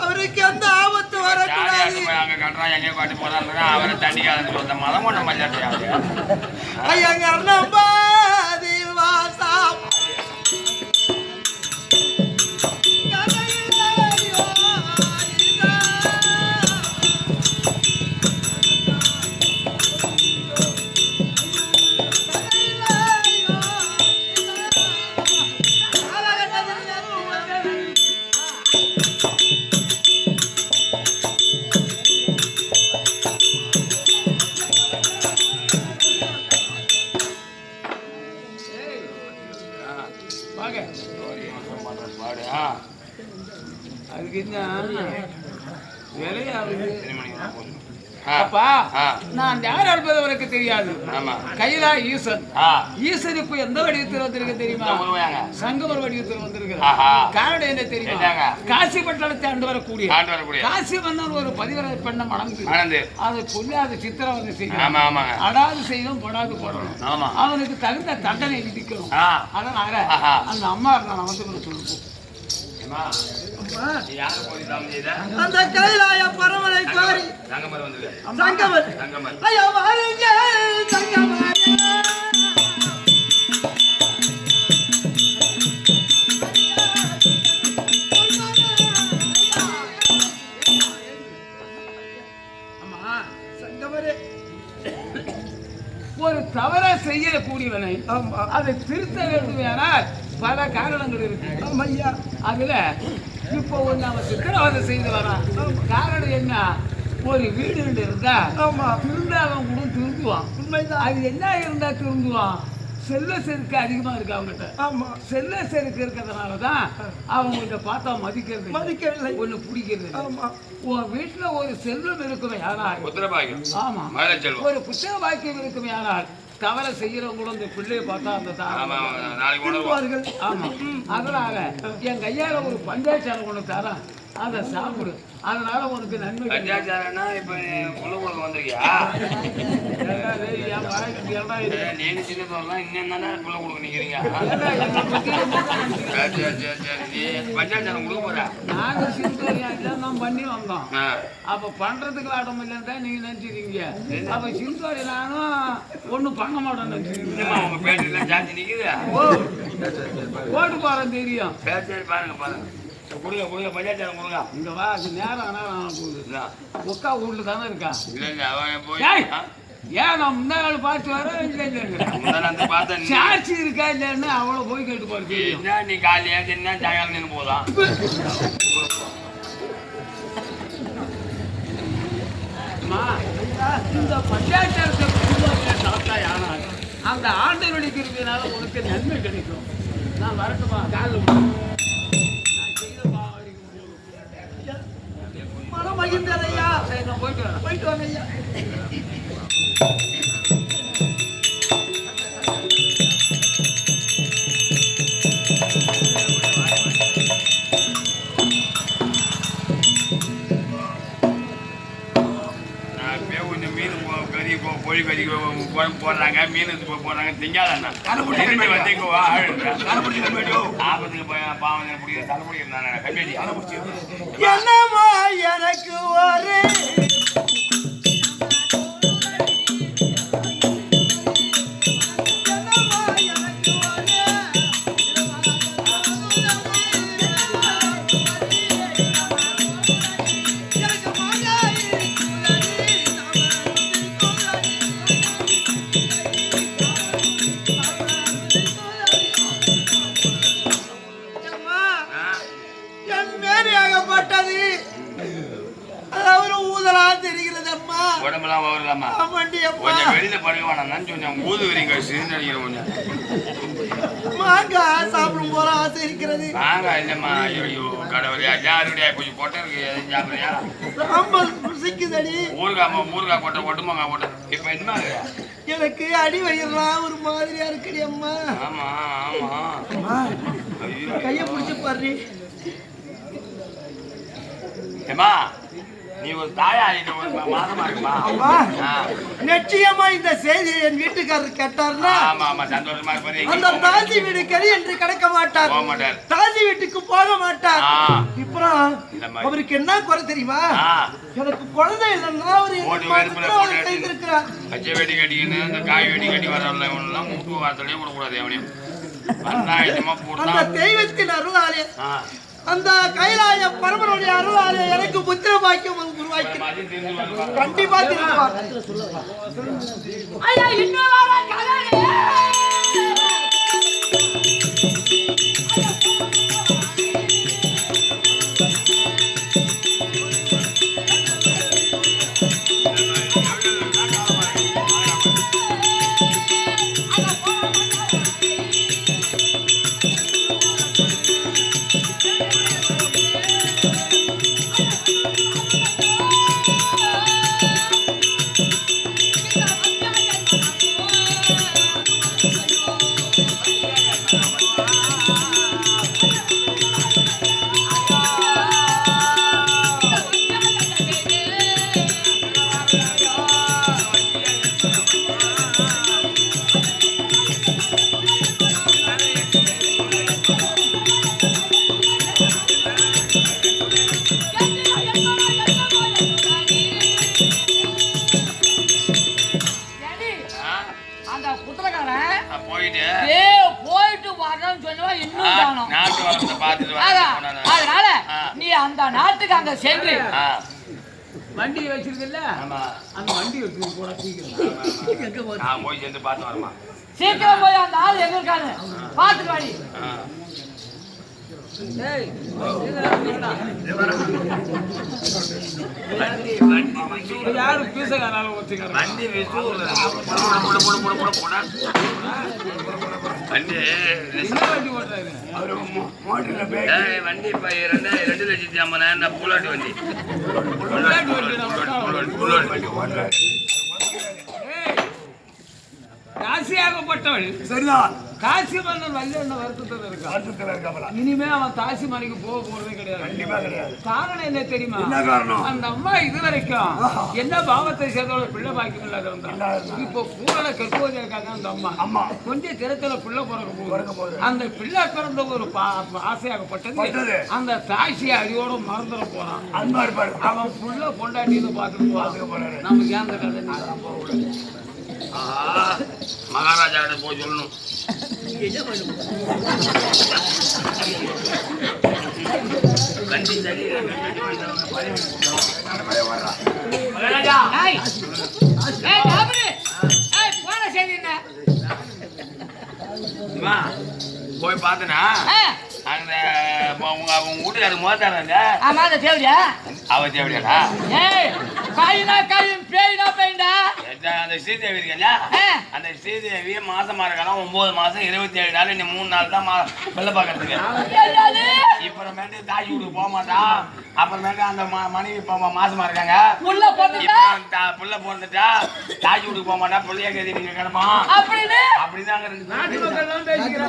அவருக்கு எந்த ஆபத்து வரக்கூடாது அங்க கட்டுறான் எங்க காட்டி போறாங்க அவரை தண்டிக்காதுன்னு சொல்ல மதம் ஒண்ணு மச்சாட்டியாது ஐயா நம்பாதி வாசம் அதுக்கு என்ன வேலையாகுது அப்பா நான் யார் அனுப்பது அவருக்கு தெரியாது கைலா ஈசன் ஈசன் இப்ப எந்த வடிவத்தில் வந்திருக்க தெரியுமா சங்கமர் வடிவத்தில் வந்திருக்கிறார் காரணம் என்ன தெரியுமா காசி பட்டணத்தை ஆண்டு வரக்கூடிய காசி மன்னன் ஒரு பதிவரை பெண்ணை மணந்து அதை சொல்லி அதை சித்திரவதை செய்யணும் அடாது செய்யணும் படாது போடணும் அவனுக்கு தகுந்த தண்டனை விதிக்கணும் அதனால அந்த அம்மா நான் வந்து சொல்லுவோம் அந்த கைலாய பரமலை கோரி சங்கமர் ஐயா வாருங்க சங்கமர் ஒரு தவற செய்யக்கூடியவனை அதை திருத்த வேண்டுமானால் பல காரணங்கள் இருக்கு அதுல இப்போ ஒண்ணு அவன் சித்திரவதை செய்து வரான் காரணம் என்ன ஒரு வீடு இருந்தா திருந்தா அவன் கூட திருந்துவான் உண்மைதான் அது என்ன இருந்தா திருந்துவான் செல்வ செருக்கு அதிகமா இருக்கு அவங்ககிட்ட செல்வ செருக்கு இருக்கிறதுனாலதான் அவங்கள்ட்ட பார்த்தா மதிக்கவில்லை ஒண்ணு பிடிக்கிறது உன் வீட்டுல ஒரு செல்வம் இருக்குமே யாரால் ஆமா ஒரு புத்தக பாக்கியம் இருக்குமே யாரால் தவற செய்யறவங்க இந்த பிள்ளைய பார்த்தா அந்த ஆமா அதனால என் கையால ஒரு பஞ்சாச்சாரம் ஒண்ணு தரேன் அதை சாப்பிடு அதனால உனக்கு நன்மை பஞ்சாச்சாரம்னா இப்ப குழுவுக்கு வந்திருக்கியா நீங்க சின்னதெல்லாம் இன்னும் தானே குழு கொடுக்க நிக்கிறீங்க பஞ்சாச்சாரம் கொடுக்க போற நாங்க சிந்தோரியம் பண்ணி வந்தோம் அப்ப பண்றதுக்கு ஆட்டம் இல்லைன்னு நீங்க நினைச்சிருக்கீங்க அப்ப சிந்தோரி நானும் ஒண்ணும் பண்ண மாட்டோம் நினைச்சிருக்கீங்க உங்க பேட்டெல்லாம் ஜாஸ்தி நிக்குது ஓட்டு போறேன் தெரியும் சரி பாருங்க பாருங்க கொடுங்க பஞ்சாச்சாரம் கொடுங்க இங்க வா அது நேரம் ஆனால் போகுது ஒக்கா வீட்டுல தானே இருக்கா இல்ல அவன் போய் ஏன் நான் முந்தா நாள் பார்த்து வர பார்த்தேன் சாட்சி இருக்கா இல்லைன்னு அவ்வளோ போய் கேட்டு போறது என்ன நீ காலையா என்ன ஜாயால் நின்று போதான் இந்த பஞ்சாச்சாரத்தை சாப்பிட்டா யாரும் அந்த ஆண்டு வெடிக்கிறதுனால உனக்கு நன்மை கிடைக்கும் நான் வரட்டுமா காலில் மனம் மகிழ்ந்தது ஐயா போயிட்டு வாங்க ஐயா கோழி கறி போடுறாங்க மீன் போடுறாங்க திங்காதான் ஆபத்துக்கு பாவம் பிடிக்கிற தலைமுடி இருந்தாங்க கம்பெனி என்னமா எனக்கு ஒரு உடம்பெல்லாம் வருதாமா கொஞ்சம் வெளியில படுக்க வேணாம் கொஞ்சம் ஊது வரீங்க சிறுநடிக்கிற கொஞ்சம் மாங்காய் சாப்பிடும் போல ஆசை இருக்கிறது மாங்காய் இல்லம்மா ஐயோ கடவுளையா யாருடைய கொஞ்சம் கொட்டை இருக்கு எதுவும் சாப்பிடுறியா ரொம்ப ருசிக்குதடி ஊறுகாய் கொட்டை ஒட்டுமாங்காய் கொட்டை இப்ப என்ன எனக்கு அடி வயிறுலாம் ஒரு மாதிரியா இருக்குடி அம்மா. ஆமா ஆமா அம்மா, கைய பிடிச்சு பாரு. ஏமா நீ ஒரு தாயா இது ஒரு மாதமா இருக்குமா? அம்மா, நிச்சயமா இந்த செய்தி என் வீட்டுக்காரர் கேட்டார்னா ஆமா ஆமா சந்தோஷமா இருப்பாரு. அந்த தாசி வீடு கறி என்று கிடக்க மாட்டார், போக மாட்டார், தாசி வீட்டுக்கு போக மாட்டார். அப்புறம் அவருக்கு என்ன குறை தெரியுமா? எனக்கு குழந்தை இல்லைன்னா அவர் செய்திருக்கிறார். பச்சை வெடி கட்டிக்கின்னு இந்த காய் வெடி கட்டி வரல இவனெல்லாம் மூட்டு வார்த்தையே விடக்கூடாது எவனையும். அந்த தெய்வத்தின் அருளாலே அந்த கைலாய பரமனுடைய அருளாலே எனக்கு புத்திர பாக்கியம் உருவாக்கி கண்டிப்பா திரும்புவார். அதனால நீ அந்த நாட்டுக்கு அங்க சென்று வண்டி வச்சிருக்கல அந்த வண்டி எடுத்து போட சீக்கிரம் போய் சேர்ந்து பார்த்து வரமா. சீக்கிரம் போய் அந்த ஆள் எங்க இருக்காரு பாத்துட்டு வாடி. யாரு பீசக்காரால ஒத்துக்கிறாங்க வண்டி வண்டி ஓட்டுறாரு வண்டி இப்ப 2,50,000 புல்லாட்டி வண்டி காசியாகப்பட்டவள் சரிதான். காசி மன்னன் வல்ல வருத்தத்தில் இருக்கா. இனிமே அவன் தாசி மலைக்கு போக போறதே கிடையாது. காரணம் என்ன தெரியுமா? அந்த அம்மா இதுவரைக்கும் என்ன பாவத்தை சேர்ந்தோட பிள்ளை பாக்கியம் இல்லாத இப்போ பூரண கற்போதியா இருக்காங்க. அந்த அம்மா கொஞ்சம் திறத்துல பிள்ளை பிறக்க போகுது. அந்த பிள்ளை பிறந்த ஒரு ஆசையாகப்பட்டது அந்த தாசியை அடியோட மறந்துட போறான். அவன் புள்ள பொண்டாட்டின்னு பார்த்துட்டு நமக்கு ஏன் அந்த கதை மகாராஜா கிட்ட போய் சொல்லணும். வண்டி போய் பார்த்தனா அந்த அவங்க வீட்டுக்காரு மோத்தாங்க. ஆமா அந்த தேவடியா அவ தேவடியாடா. காயினா காயும் பேயினா பேயிண்டா. அந்த ஸ்ரீதேவி இருக்கல அந்த ஸ்ரீதேவி மாசமா இருக்கலாம் 9 மாசம் 27 நாள். இன்னும் 3 நாள் தான் வெள்ள பாக்கிறதுக்கு. இப்பறமேட்டு தாய் வீட்டுக்கு போக மாட்டா. அப்புறமேட்டு அந்த மனைவி மாசமா இருக்காங்க. புள்ள போட்டுட்டா தாய் வீட்டுக்கு போக மாட்டா. புள்ளைய கேதி நீங்க கிடப்பான் அப்படிதான்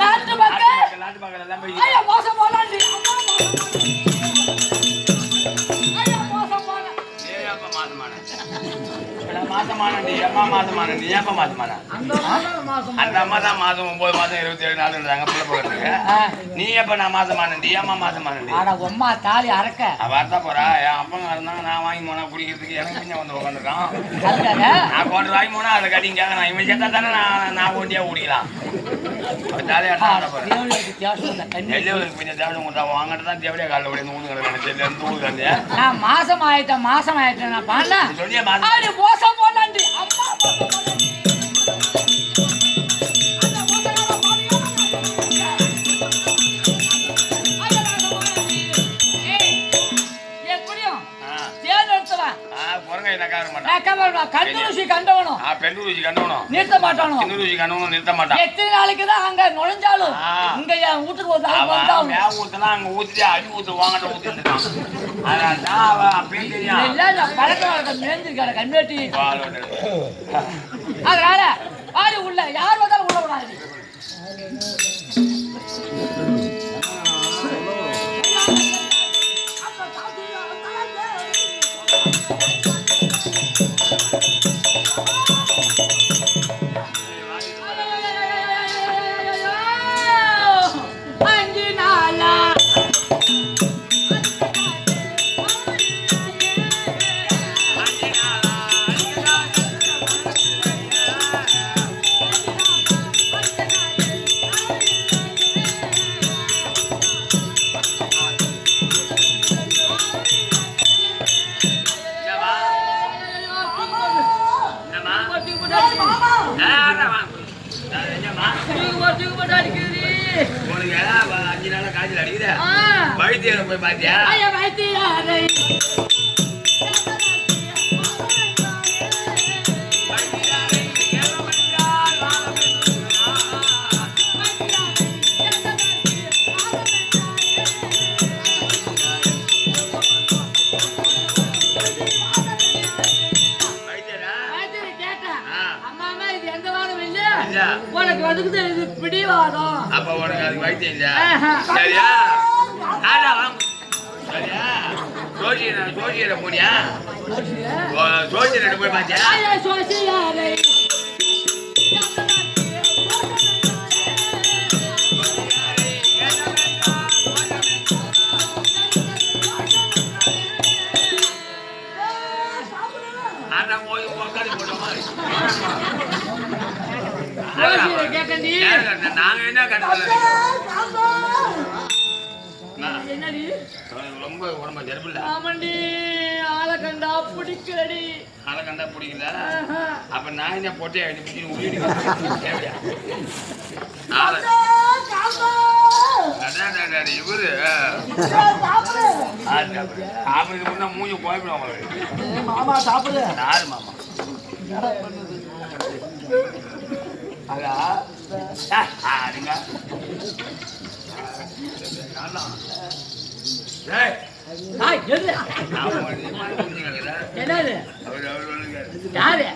நாட்டு மக்கள் எல்லாம் போய் அந்த அம்மா தான் மாசம் 9 மாசம் 27 நாள் இருந்தாங்க பிள்ளை போகிறதுக்கு. நீ எப்ப நான் மாசமானண்டி அம்மா மாசமானண்டி அம்மா தாலி அறக்க வார்த்தா போறா. என் அப்பங்க இருந்தாங்க நான் வாங்கி போனா குடிக்கிறதுக்கு எனக்கு பின்ன வந்து உட்காந்துருக்கான். நான் போட்டு வாங்கி போனா அதை கட்டிங்க நான் இவன் சேர்த்தா தானே நான் ஓட்டியா குடிக்கலாம். தாலியா பின்ன தேவை வாங்கிட்டு தான் தேவையா காலைல ஓடி ஊருக்கு நான் மாசம் ஆயிட்டேன் நான் பாடல சொல்லியா மோசம் போலாண்டி அம்மா நிறுத்த மாட்டானோ எத்தனை நாளைக்கு தான் அங்க நுழைஞ்சாலும் இங்க என் வீட்டுக்கு ஒரு அங்க ஊத்திட்டு அடி ஊத்து வாங்கிட்டு ஊத்திருக்கான். பழக்க மேஞ்சிருக்காரு கண்வேட்டி. அதனால வைத்தியம் போய் பாத்தியா? உனக்கு வந்துக்குது இது பிடிவாதம். அப்ப உனக்கு அது வைத்தியம் இல்ல. சரியா? சரியா? ஜோசியரை போனியா? ஜோசியரை போய் பாத்தியா? நாங்க என்ன கட்டல ரொம்ப உடம்பு ஜெருப்பில்ல. ஆமாண்டி, ஆளை கண்டா பிடிக்கலடி. ஆளை கண்டா பிடிக்கல. அப்ப நான் என்ன போட்டே உள்ளிடு இவரு சாப்பிடுறதுக்கு முன்னா மூஞ்சி போய்விடும். மாமா சாப்பிடு. யாரு மாமா? அதா ஆடுங்க. என்னது யாரு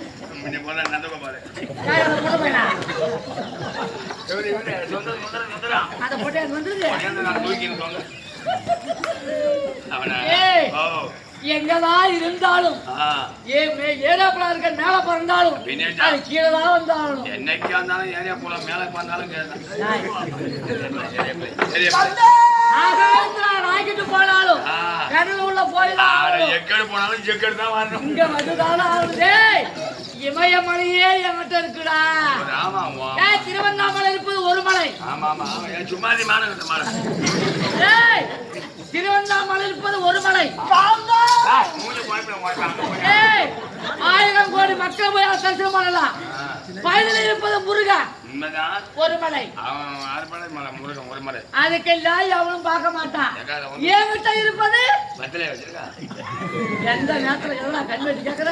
நந்தகோபாலு அதை போட்டு வந்துருது. எங்கதான் இருந்தாலும் ஏரியாப்புல இருக்க மேல பிறந்தாலும் அது கீழே தான் வந்தாலும் என்னைக்கு வந்தாலும் ஏரியா போல மேல பார்த்தாலும் ராக்கெட்டு போனாலும் கடல் உள்ள போயிடலாம். எக்கடு போனாலும் எக்கடு தான் வரணும். இங்க வந்துதானே ஆகுது. இமயமலையே என்கிட்ட இருக்குடா. திருவண்ணாமலை இருப்பது ஒரு மலை. சும்மா திருவண்ணாமலை இருப்பது ஒரு மலை. 1000 கோடி மக்கள் போய் தரிசனம் பண்ணலாம். பகுதியில் இருப்பது முருகன் ஒரு மலை. அதுக்கெல்லாம் எவனும் பார்க்க மாட்டான். என்கிட்ட இருப்பது எந்த நேரத்துல எவ்வளவு கண் வச்சு கேட்கிற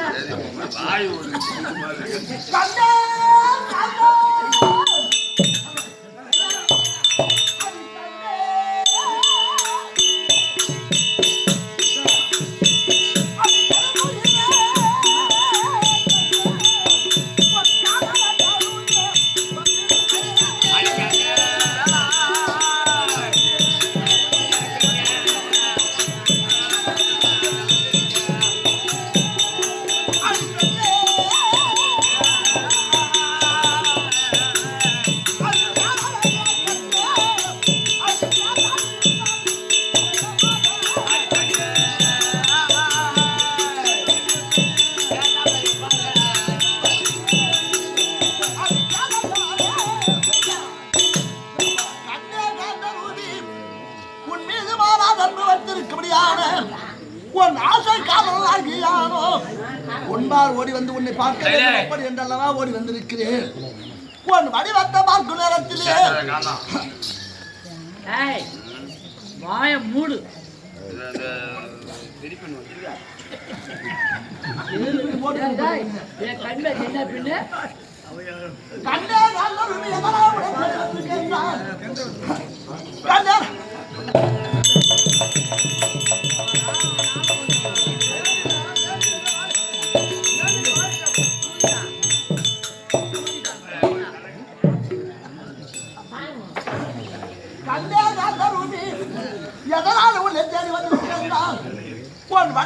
ஓடி வந்து உன்னை பார்க்க என்றல்லவா ஓடி வந்திருக்கிறேன். உன் வடிவத்தை பார்க்கும் நேரத்திலே வாய மூடு. கண்ண சின்ன பின்ன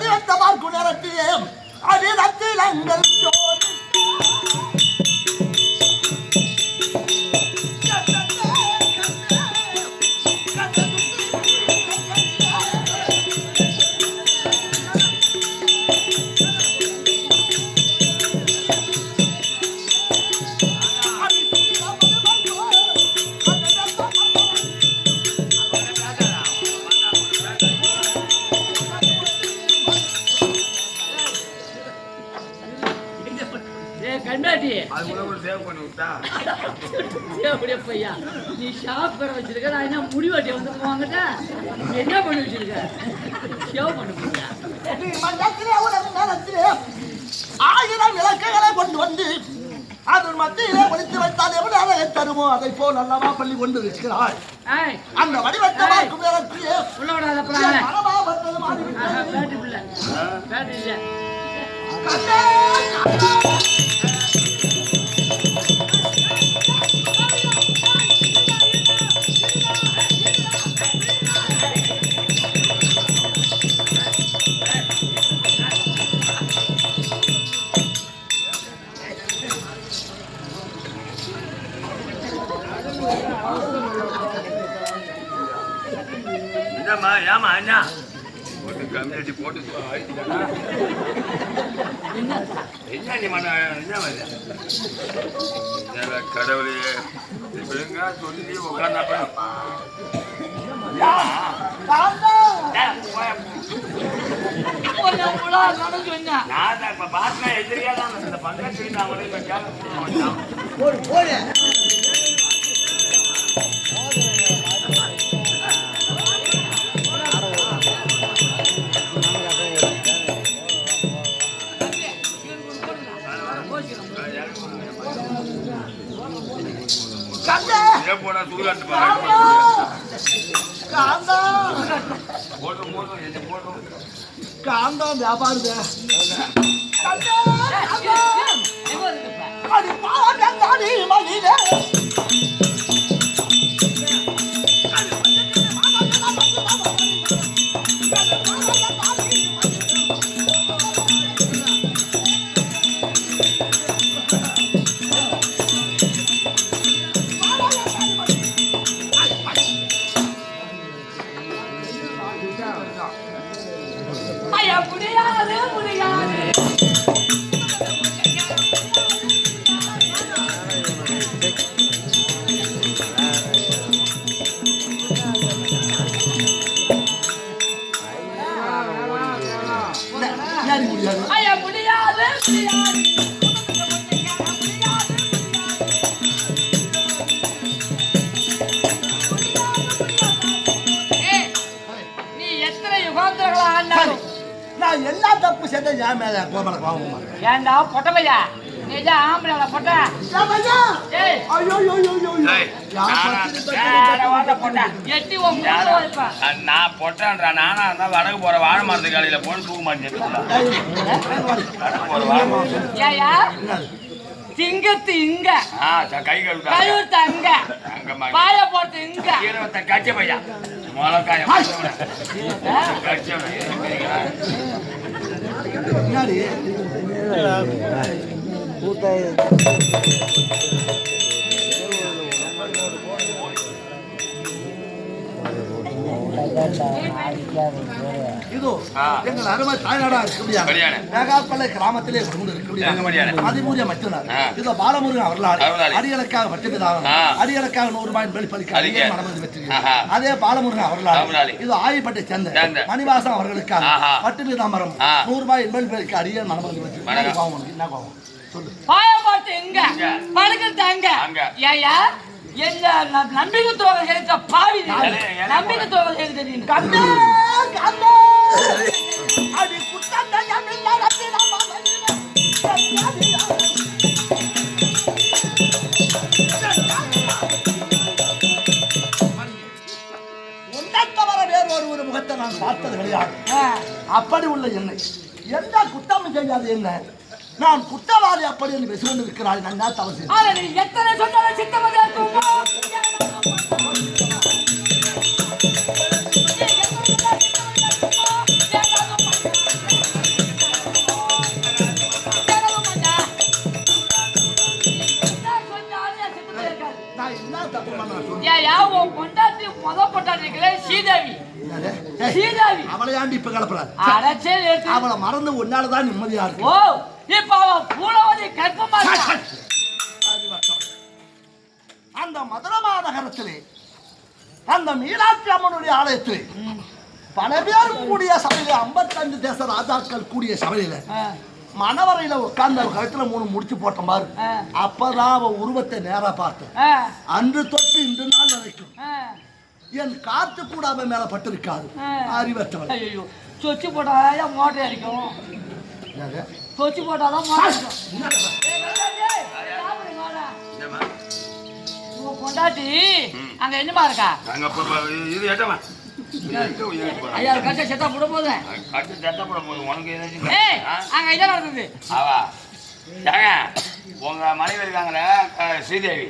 வடிவத்தை பார்க்கும் நேரத்திலே அது ரத்தினங்கள் ஜோதி கண்டாட்டி அது கூட ஒரு சேவ் பண்ணி விட்டா பையா நீ ஷாப் கடை வச்சிருக்க நான் என்ன முடிவாட்டி வந்து வாங்கிட்ட என்ன பண்ணி வச்சிருக்க சேவ் பண்ண போறியா ஆயிரம் விளக்குகளை கொண்டு வந்து அதன் மத்தியிலே ஒழித்து வைத்தால் எப்படி அழகை தருமோ அதை போல் அல்லவா பள்ளி கொண்டு இருக்கிறாள். அந்த வடிவத்தை பார்க்கும் நேரத்திலே உள்ள விடாத மனமா வந்தது மாதிரி பேட்டரி இல்ல பேட்டரி இல்ல என்னம்மா ஏமா அண்ணா போட்டு கம்யூனிட்டி போட்டு என்ன நீ மன என்ன கடவுளையே இப்ப சொல்லி உட்காந்தப்ப நான் இப்ப பாத்தினா எதிரியா தான் இந்த பங்கத்தில் நான் உடனே இப்ப கேட்க போனா சூழல் காந்தம் வியாபாரம் நான் எல்லா தப்பு செய்த என் மேல கோபல கோபம் ஏண்டா பொட்டமையா நீஜா ஆம்பளை பொட்ட ஏய் ஐயோ ஐயோ ஐயோ எட்டி வைப்பா நான் பொட்டன்றா நானா இருந்தா வடக்கு போற வாழை மரத்து காலையில போன தூக்க மாட்டேன் ஏயா திங்கத்து இங்க கை கழுவுத்த அங்க வாய போட்டு இங்க இருபத்த கட்சி பையா முளக்காய கட்சி இதோ எங்கள் அருமை தாய்நாடா இருக்கக்கூடிய மேகாப்பள்ளை கிராமத்திலே அதிமூரிய மட்டும்தான் இதோ பாலமுருகன் அவர்களால் அடியலுக்காக மட்டும்தான் அடியலுக்காக 100 ரூபாய் வெளிப்பளிக்க மனமது வெற்றி அதே பாலமுருகன் அவர்களால் இதோ ஆயிப்பட்டை சேர்ந்த மணிவாசம் அவர்களுக்காக பட்டு தாமரம் 100 ரூபாய் வெளிப்பளிக்க அடிய மனமது வெற்றி என்ன கோவம் சொல்லு பாய போட்டு எங்க படுக்கிறது அங்க ஏயா என்ன நம்பிக்கை துரோகம் செய்த பாவி நம்பிக்கை துரோகம் செய்த நீ கண்ணே கண்ணே அடி குட்டந்த ஜமீன்ல ரத்தினா உன்னத்தவர வேறு ஒரு முகத்தை நான் பார்த்தது கிடையாது அப்படி உள்ள என்னை எந்த குற்றம் செய்யாது என்ன நான் குற்றவாளி அப்படி என்று பேசிக்கொண்டு இருக்கிறாள் நான் என்ன தவறு செய்தேன் நீ எத்தனை சொன்னாலும் சித்தமதே தூங்கும் ஏயா உன் பொண்டாட்டி பொண்டாட்டிங்களே ஸ்ரீதேவி ஸ்ரீதேவி அவளை ஆண்டி இப்ப கலப்புறாரு அடச்சேல் எடுத்து அவளை மறந்து உன்னாலதான் நிம்மதியா இருக்கு. ஓ இப்ப அவன் பூலவதி கற்பமா அந்த மதுரை மாநகரத்திலே அந்த மீனாட்சி அம்மனுடைய ஆலயத்திலே பல பேர் கூடிய சபையில 55 தேச ராஜாக்கள் கூடிய சபையில மணவரையில உட்கார்ந்து கழுத்துல 3 முடிச்சு போட்ட மாதிரி அப்பதான் அவ உருவத்தை நேரா பார்த்தேன். அன்று தொட்டு இன்று நாள் வரைக்கும் என் காத்து கூட அவன் மேல பட்டிருக்காது. அறிவற்றவள். ஐயோ சொச்சு போட்டாதான் மோட்டர் அடிக்கும். சொச்சு போட்டாதான் மோட்டர் பொண்டாட்டி அங்க என்னமா இருக்கா? ஐயா கட்ட செத்தா போட போது உனக்கு அங்க என்ன நடந்தது? உங்க மனைவி இருக்காங்களே ஸ்ரீதேவி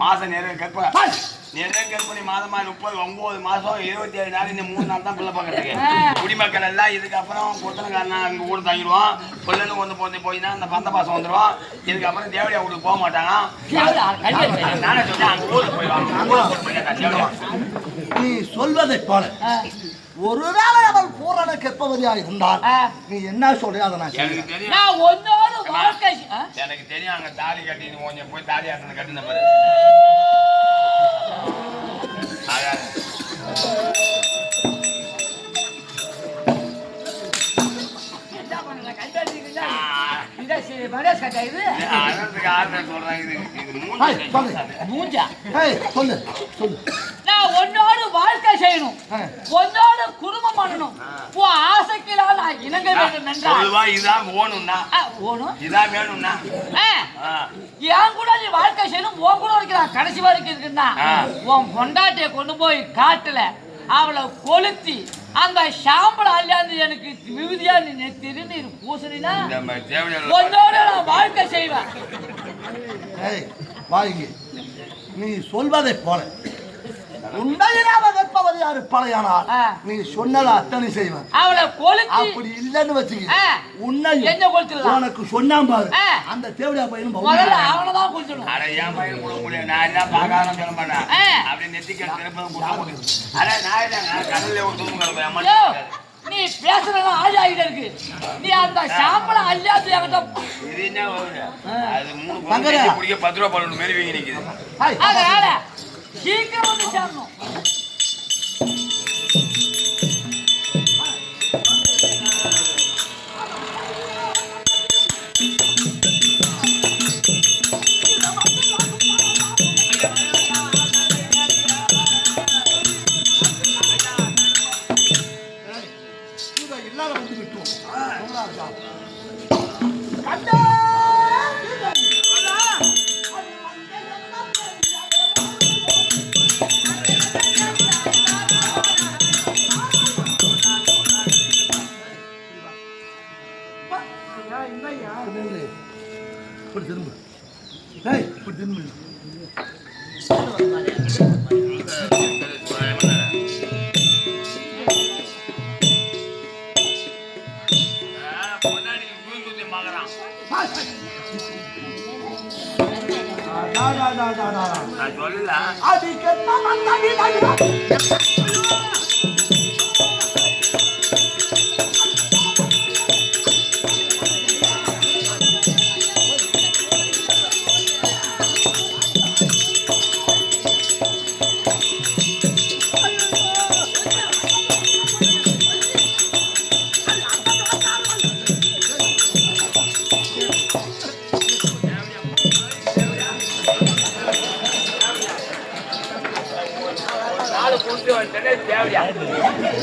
மாசம் நிறைய கற்பனை மாதமா 39 மாசம் 27 நாள் இந்த 3 நாள் தான் பிள்ளை பார்க்கறதுக்கு. குடிமக்கள் எல்லாம் இதுக்கப்புறம் கொத்தனக்காரனா அங்க கூட தங்கிடுவோம். பிள்ளைன்னு கொண்டு போயினா அந்த பந்த பாசம் வந்துடும். இதுக்கப்புறம் தேவடியா வீட்டுக்கு போக மாட்டாங்க. நானே சொன்னேன் அங்க ஊருக்கு போயிடுவாங்க. நீ சொல்வதை போல ஒருவேளை அவள் பூரண கற்பவதியா இருந்தால் நீ என்ன சொல்றியா? அதை எனக்கு தெரியும். எனக்கு தெரியும் அங்க தாலி கட்டி கொஞ்சம் போய் தாலி ஆட்டனை கட்டின பாரு. உன்னோடு வாழ்க்கை செய்யணும், உன்னோடு குடும்பம் பண்ணணும், உன் ஆசைக்கெல்லாம் நான் இணங்க வேண்டும் என்றால் இதான் வேணும்னா என் கூட நீ வாழ்க்கை செய்யணும். உன் கூட இருக்கிறான் கடைசி வரைக்கும் இருக்குன்னா உன் பொண்டாட்டியை கொண்டு போய் காட்டுல அவளை கொளுத்தி அந்த சாம்பல் அள்ளியாந்து எனக்கு விபதியா நீ திருநீர் பூசணினா உன்னோட நான் வாழ்க்கை செய்வேன். நீ சொல்வதை போல நீ சொன்னதை அத்தனை செய்வேன். அவளை கொளுத்தி அப்படி இல்லன்னு வச்சுக்க உன்னை உனக்கு சொன்னா பாரு அந்த தேவடியா பையனும் அவனதான் கொளுத்தணும். என் பையன் கூட முடியாது. நான் என்ன பார்க்காத சொல்ல மாட்டேன். அப்படி நெத்திக்க திருப்பி கடல்ல ஒரு தூங்க நீ பேசுறதா ஆளி ஆகிட்டு இருக்கு. நீ அந்த சாம்பலை அள்ளியாந்து என்கிட்ட இது என்ன அது 3 குடிக்க 10 ரூபா பலூன் மேல வீங்கி நிக்குது. அதனால சீக்கிரம் வந்து சேரணும்.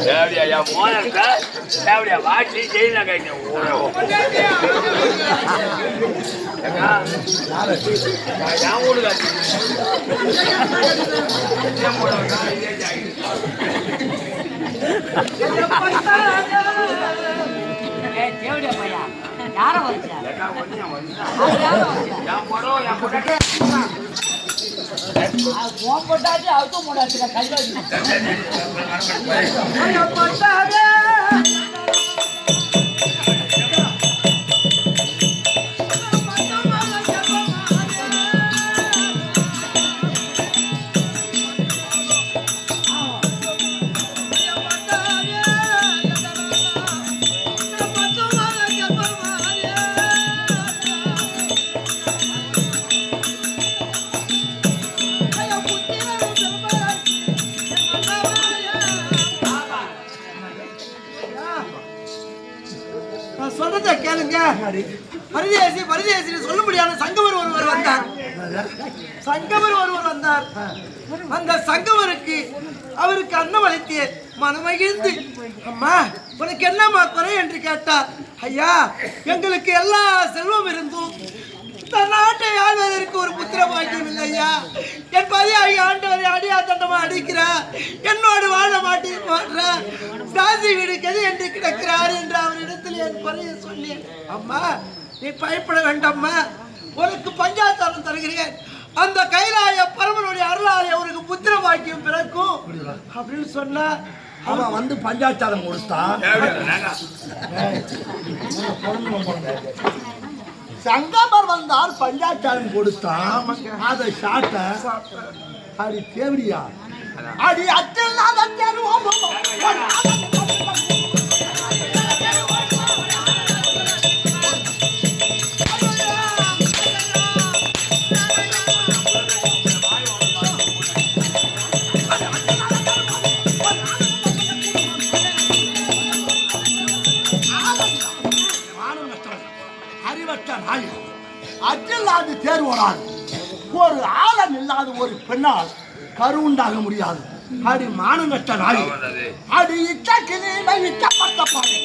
தேவடியா மோனத்த தேவடியா வாட்டி ஜெயில கைங்க தேவடியா பையா யார வச்சா போட்டாச்சு அவுத்தும் போடாச்சு கையில் யாரு? பரதேசி பரதேசின்னு சொல்லும்படியான சங்கவர் ஒருவர் வந்தார். சங்கவர் ஒருவர் வந்தார். அந்த சங்கவருக்கு அவருக்கு அன்னம் அளித்தேன். மனமகிழ்ந்து, அம்மா உனக்கு என்னம்மா குறை என்று கேட்டார். ஐயா, எங்களுக்கு எல்லா செல்வம் இருந்தும் தன் நாட்டை ஆள்வதற்கு ஒரு புத்திர பாக்கியம் இல்லை ஐயா. என் பதியாகி ஆண்டவரை அடியா தண்டமா அடிக்கிறார். என்னோடு வாழ மாட்டேன், தாசி வீடு கதி என்று கிடக்கிறார் என்று அவரிடத்தில் என் குறையை சொன்னேன். அம்மா நீ பயப்பட வேண்டாம்மா, உனக்கு பஞ்சாச்சாரம் தருகிறேன். அந்த கைலாய பரமனுடைய அருளாலே அவருக்கு புத்திர பாக்கியம் பிறக்கும் அப்படின்னு சொன்னா அவன் வந்து பஞ்சாச்சாரம் கொடுத்தான். சங்கமர் வந்தால் பஞ்சாச்சாரம் கொடுத்தான். அதை சாட்ட அடி தேவடியா அடி அச்சல்லாத அச்சல்லாது தேர் ஓடாது. ஒரு ஆழம் இல்லாத ஒரு பெண்ணால் கரு உண்டாக முடியாது. அடி மானங்கட்ட நாய் அடி இச்சக்கினி இச்சப்பட்ட பாடு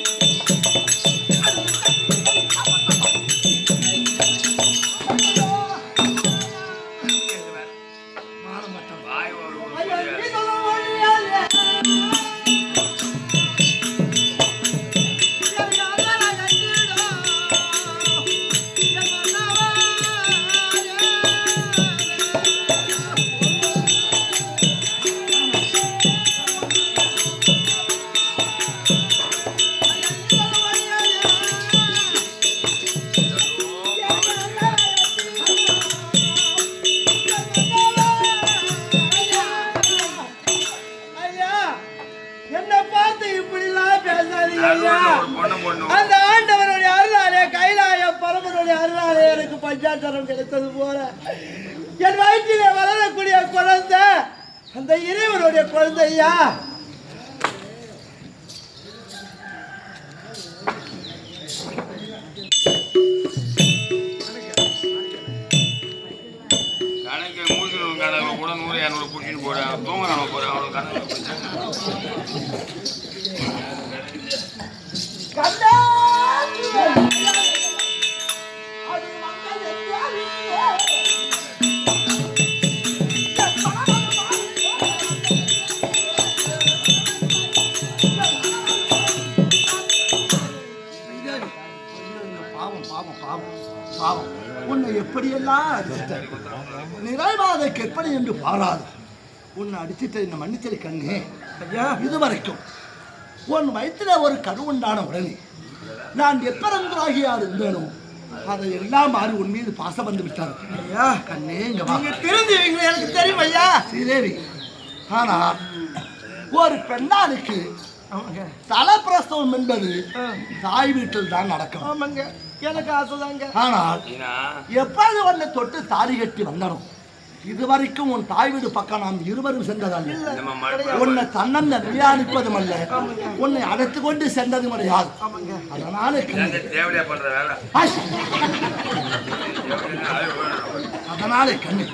அந்த ஆண்டவருடைய அருளாலே கைலாய பரமனுடைய அருளாலே எனக்கு பஞ்சாச்சாரம் கிடைத்தது போல என் வயிற்றிலே வளரக்கூடிய குழந்தை அந்த இறைவனுடைய குழந்தையா. கணக்கு மூணு கணக்கு கூட 100 200 குடிச்சிட்டு போறேன், தூங்குறாங்க போறேன், அவ்வளோ கணக்கு உன்னை எப்படியெல்லாம் நிறைவாத கற்பனை என்று பாராது. உன்னை அடிச்சுட்டு என்ன மன்னிச்சது கண்ணே. இதுவரைக்கும் உன் வயிற்றுல ஒரு கருவுண்டான உடனே நான் எப்பரங்கராகியார் இருந்தேனோ அதை எல்லாம் மாறி உன் மீது பாசம் வந்து விட்டார். ஐயா கண்ணே இங்க தெரிஞ்சவங்க எனக்கு தெரியும் ஐயா. ஸ்ரீதேவி, ஆனா ஒரு பெண்ணாளுக்கு தலப்பிரசவம் என்பது தாய் வீட்டில் தான் நடக்கும். ஆமாங்க, எனக்கு ஆசைதாங்க. ஆனால் எப்போது உன்னை தொட்டு தாலி கட்டி வந்தனும் இதுவரைக்கும் உன் தாய் வீடு பக்கம் நாம் இருவரும் சென்றதல்ல. உன்னை தன்னந்த விளையாடிப்பதும் அல்ல, உன்னை அழைத்து கொண்டு சென்றதும் கிடையாது. அதனாலே கண்ணு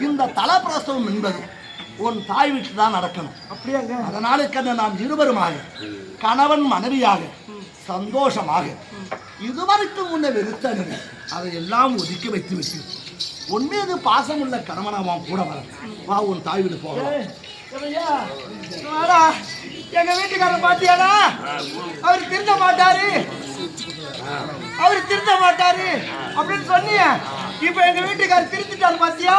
இந்த தலப்பிரசவம் என்பது உன் தாய் வீட்டில் தான் நடக்கணும். அப்படியாங்க? அதனாலே கண்ணு நாம் இருவருமாக கணவன் மனைவியாக சந்தோஷமாக இதுவரைக்கும் உன்னை வெறுத்தனது அதையெல்லாம் ஒதுக்கி வைத்து விட்டு உன் மீது பாசம் உள்ள கணவனாவான் கூட வர வா, உன் தாய் வீடு போகலாம். எங்க வீட்டுக்காரர் பாத்தியாடா, அவர் திருந்த மாட்டாரு, அவர் திருந்த மாட்டாரு அப்படின்னு சொன்னீங்க. இப்ப எங்க வீட்டுக்காரர் திருத்திட்டாரு பாத்தியா?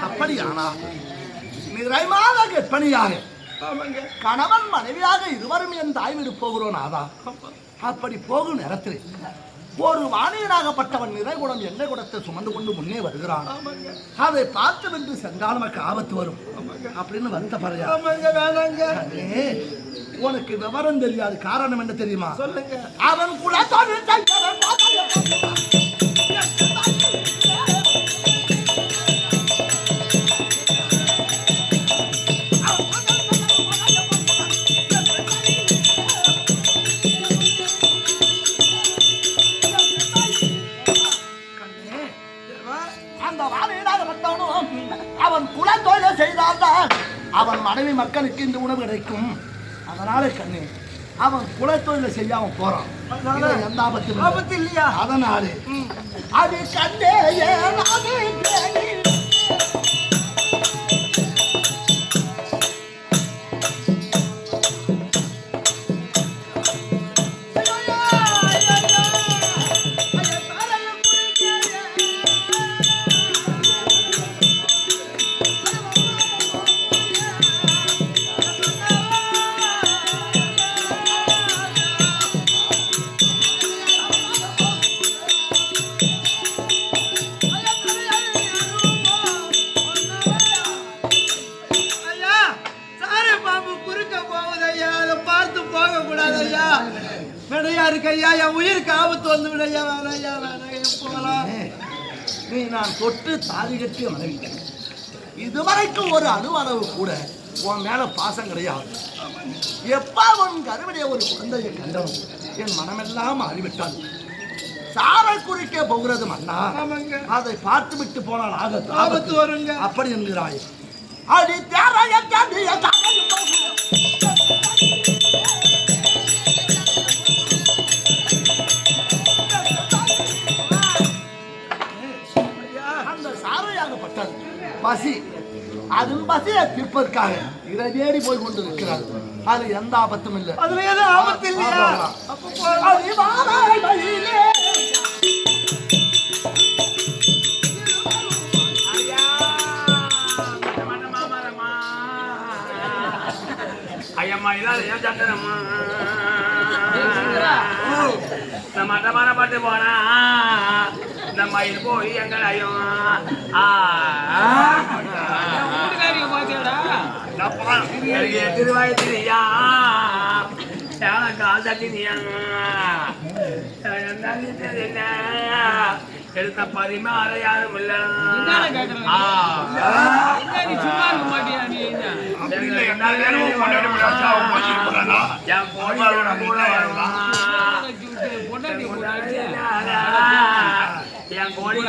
அப்படியானா நிறைமாத கற்பனையாக கணவன் மனைவியாக இருவரும் என் தாய் வீடு போகிறோம் நாதா. அப்படி போகும் நேரத்தில் ஒரு வாணியனாகப்பட்டவன் நிறைகுடம் எண்ணெய் குடத்தை சுமந்து கொண்டு முன்னே வருகிறான். அதை பார்த்து வென்று சென்றால் நமக்கு ஆபத்து வரும் அப்படின்னு வருத்தப்படுறா. உனக்கு விவரம் தெரியாது. காரணம் என்ன தெரியுமா? சொல்லுங்க. அவன் குலத்தொழில் அவன் குலத்தொழிலை செய்தால்தான் அவன் மனைவி மக்களுக்கு இந்த உணவு கிடைக்கும். அதனால கண்ணு அவன் குலத்தொழிலை செய்யாம போறான். எந்த ஆபத்து இல்லையா? அதனால அது கண்ணே உயிருக்கு ஆபத்து வந்து விடையா. நீ நான் தொட்டு தாலி கட்டிய மனைவி. இதுவரைக்கும் ஒரு அணுவளவு கூட உன் மேல பாசம் கிடையாது. எப்ப அவன் கருவிடைய ஒரு குழந்தையை கண்டனும் என் மனமெல்லாம் அறிவிட்டான். சாரை குறிக்க போகிறது மன்னா. அதை பார்த்து விட்டு போனால் ஆபத்து வருங்க. அப்படி என்கிறாய். அடி தேரைய பசி அதில் பசியை தீர்ப்பதற்காக இறைவேடி போய் கொண்டு இருக்கிறார். அது எந்த ஆபத்தும் இல்லை. அதுல எது ஆபத்து இல்லையா? ஐயம்மா இதான் ஏன் சந்தனம்மா நம்ம மர பாட்டு போனா நம்ம இது போய் எங்களையும் திருவாயத்திரியா காசத்தினியா எடுத்த பரிமாற யாரும் இல்ல. என் கோழி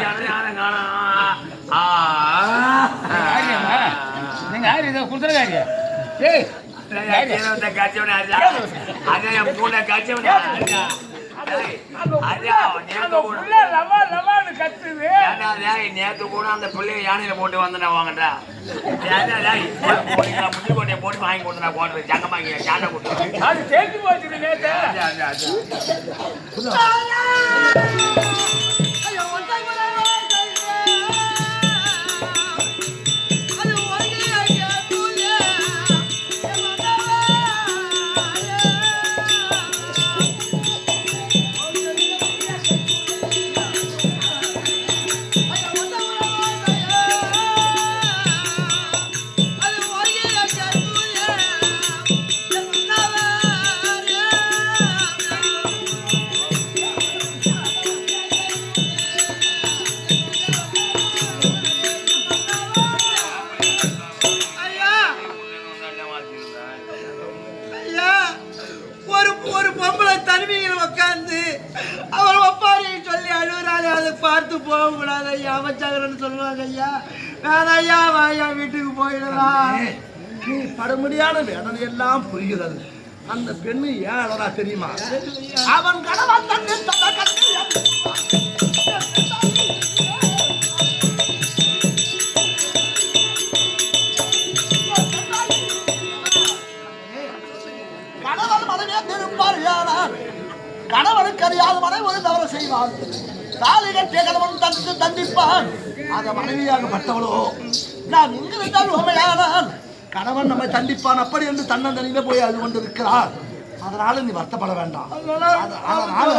குடுத்துருக்காங்க. நேற்று கூட அந்த பிள்ளைய யானையில போட்டு வந்தா வாங்கடா முந்திரி போட்டு வாங்கி கொடுத்தா போடுறது ஜங்கமாங்க யானை கொடுத்து அது சேர்த்து போச்சு நேற்று. ஒரு பொம்பளை தனிமையில் உட்காந்து அவர் ஒப்பாரியை சொல்லி அழுகுறாரு. அதை பார்த்து போக கூடாது ஐயா. அமைச்சாங்கன்னு சொல்லுவாங்க ஐயா. வேற ஐயா வாயா வீட்டுக்கு போயிடலாம். நீ படுமடியான வேதனை எல்லாம் புரிகிறது. அந்த பெண்ணு ஏன் அழகா தெரியுமா? அவன் கணவன் தன்னை கணவனுக்கு அறியாத மனை ஒரு தவறு செய்வான். தாலி கட்டிய கணவன் தந்திப்பான். அத மனைவியாகப்பட்டவளோ நான் இங்கு இருந்தால் உண்மையானால் கணவன் நம்மை தண்டிப்பான் அப்படி என்று தன்னந்தனியில போய் அது கொண்டு இருக்கிறார். அதனால நீ வருத்தப்பட வேண்டாம். அதனால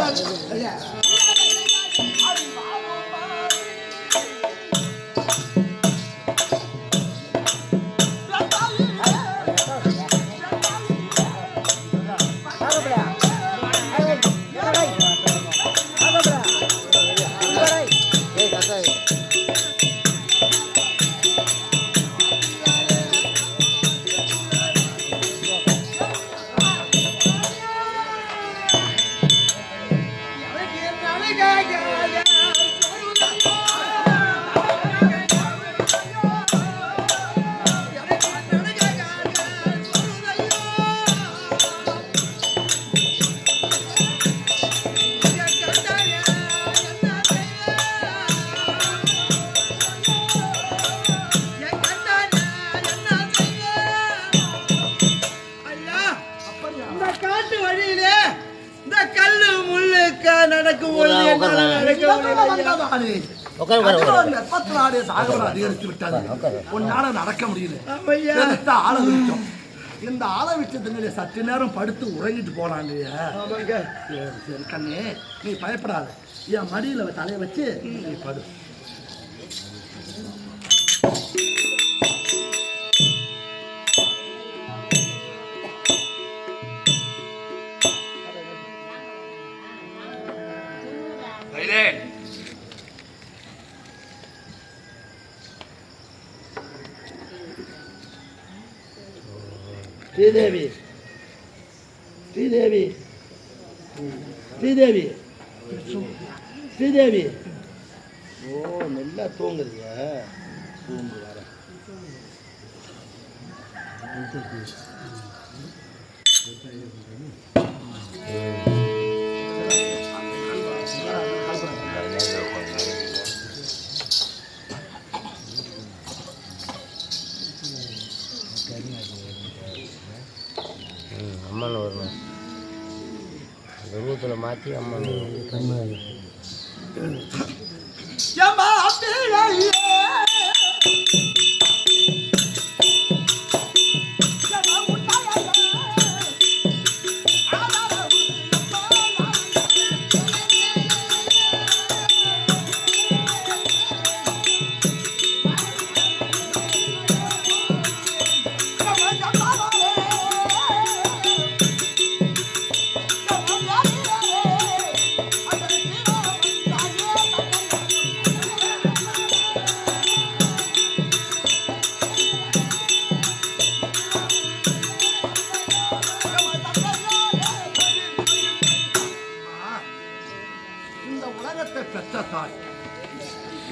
அதிகரித்து விட்டது. உன்னால நடக்க முடியல. இந்த ஆளை விட்டதுங்க சற்று நேரம் படுத்து உறங்கிட்டு போலாம் இல்லையா? சரி கண்ணே, நீ பயப்படாத. என் மடியில தலையை வச்சு நீ படு. ஸ்ரீதேவி, ஸ்ரீதேவி, ஸ்ரீதேவி, ஸ்ரீதேவி. ஓ, நல்லா தூங்குறீங்க. தூங்கு வர. அம்மன் வரணும். ரூபத்தில் மாற்றி அம்மன்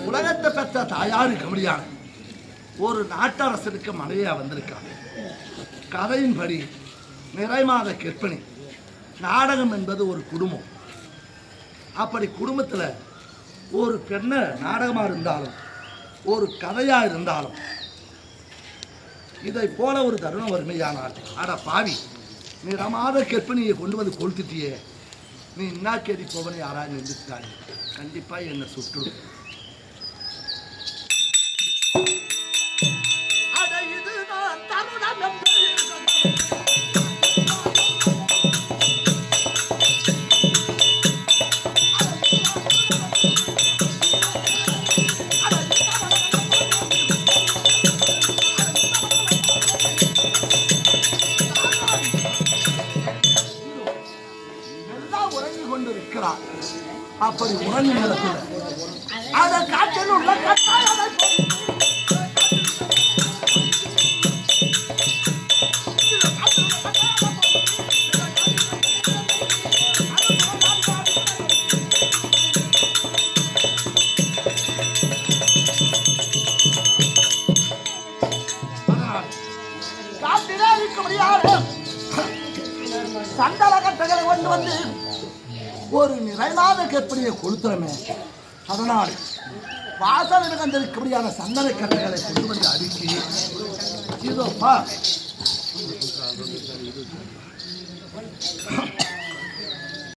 உலகத்தை பெற்ற தாயாரு கபடியான ஒரு நாட்டரசனுக்கு மனைவியா வந்திருக்காங்க. கதையின்படி நிறைமாத கற்பிணி. நாடகம் என்பது ஒரு குடும்பம். அப்படி குடும்பத்தில் ஒரு பெண்ணை நாடகமா இருந்தாலும் ஒரு கதையா இருந்தாலும் இதை போல ஒரு தருணம் வறுமையானால், அட பாவி, நிறமாத கற்பிணியை கொண்டு வந்து கொளுத்துட்டியே, நீ என்ன கேடி போவனை யாராவது நின்றுட்டாங்க, கண்டிப்பா என்னை சுட்டுடும். அப்படி உறங்கி நேரத்தில் அதை காற்றில் உள்ள காட்டிலே இருக்க முடியாது. சண்டல கட்டைகளை கொண்டு வந்து ஒரு நிறைமாத கற்பிணியை கொளுத்துறமே, அதனால் வாசல் வந்திருக்கபடியான சந்தன கட்டைகளை கொண்டு வந்து அடுக்கி இதோப்பா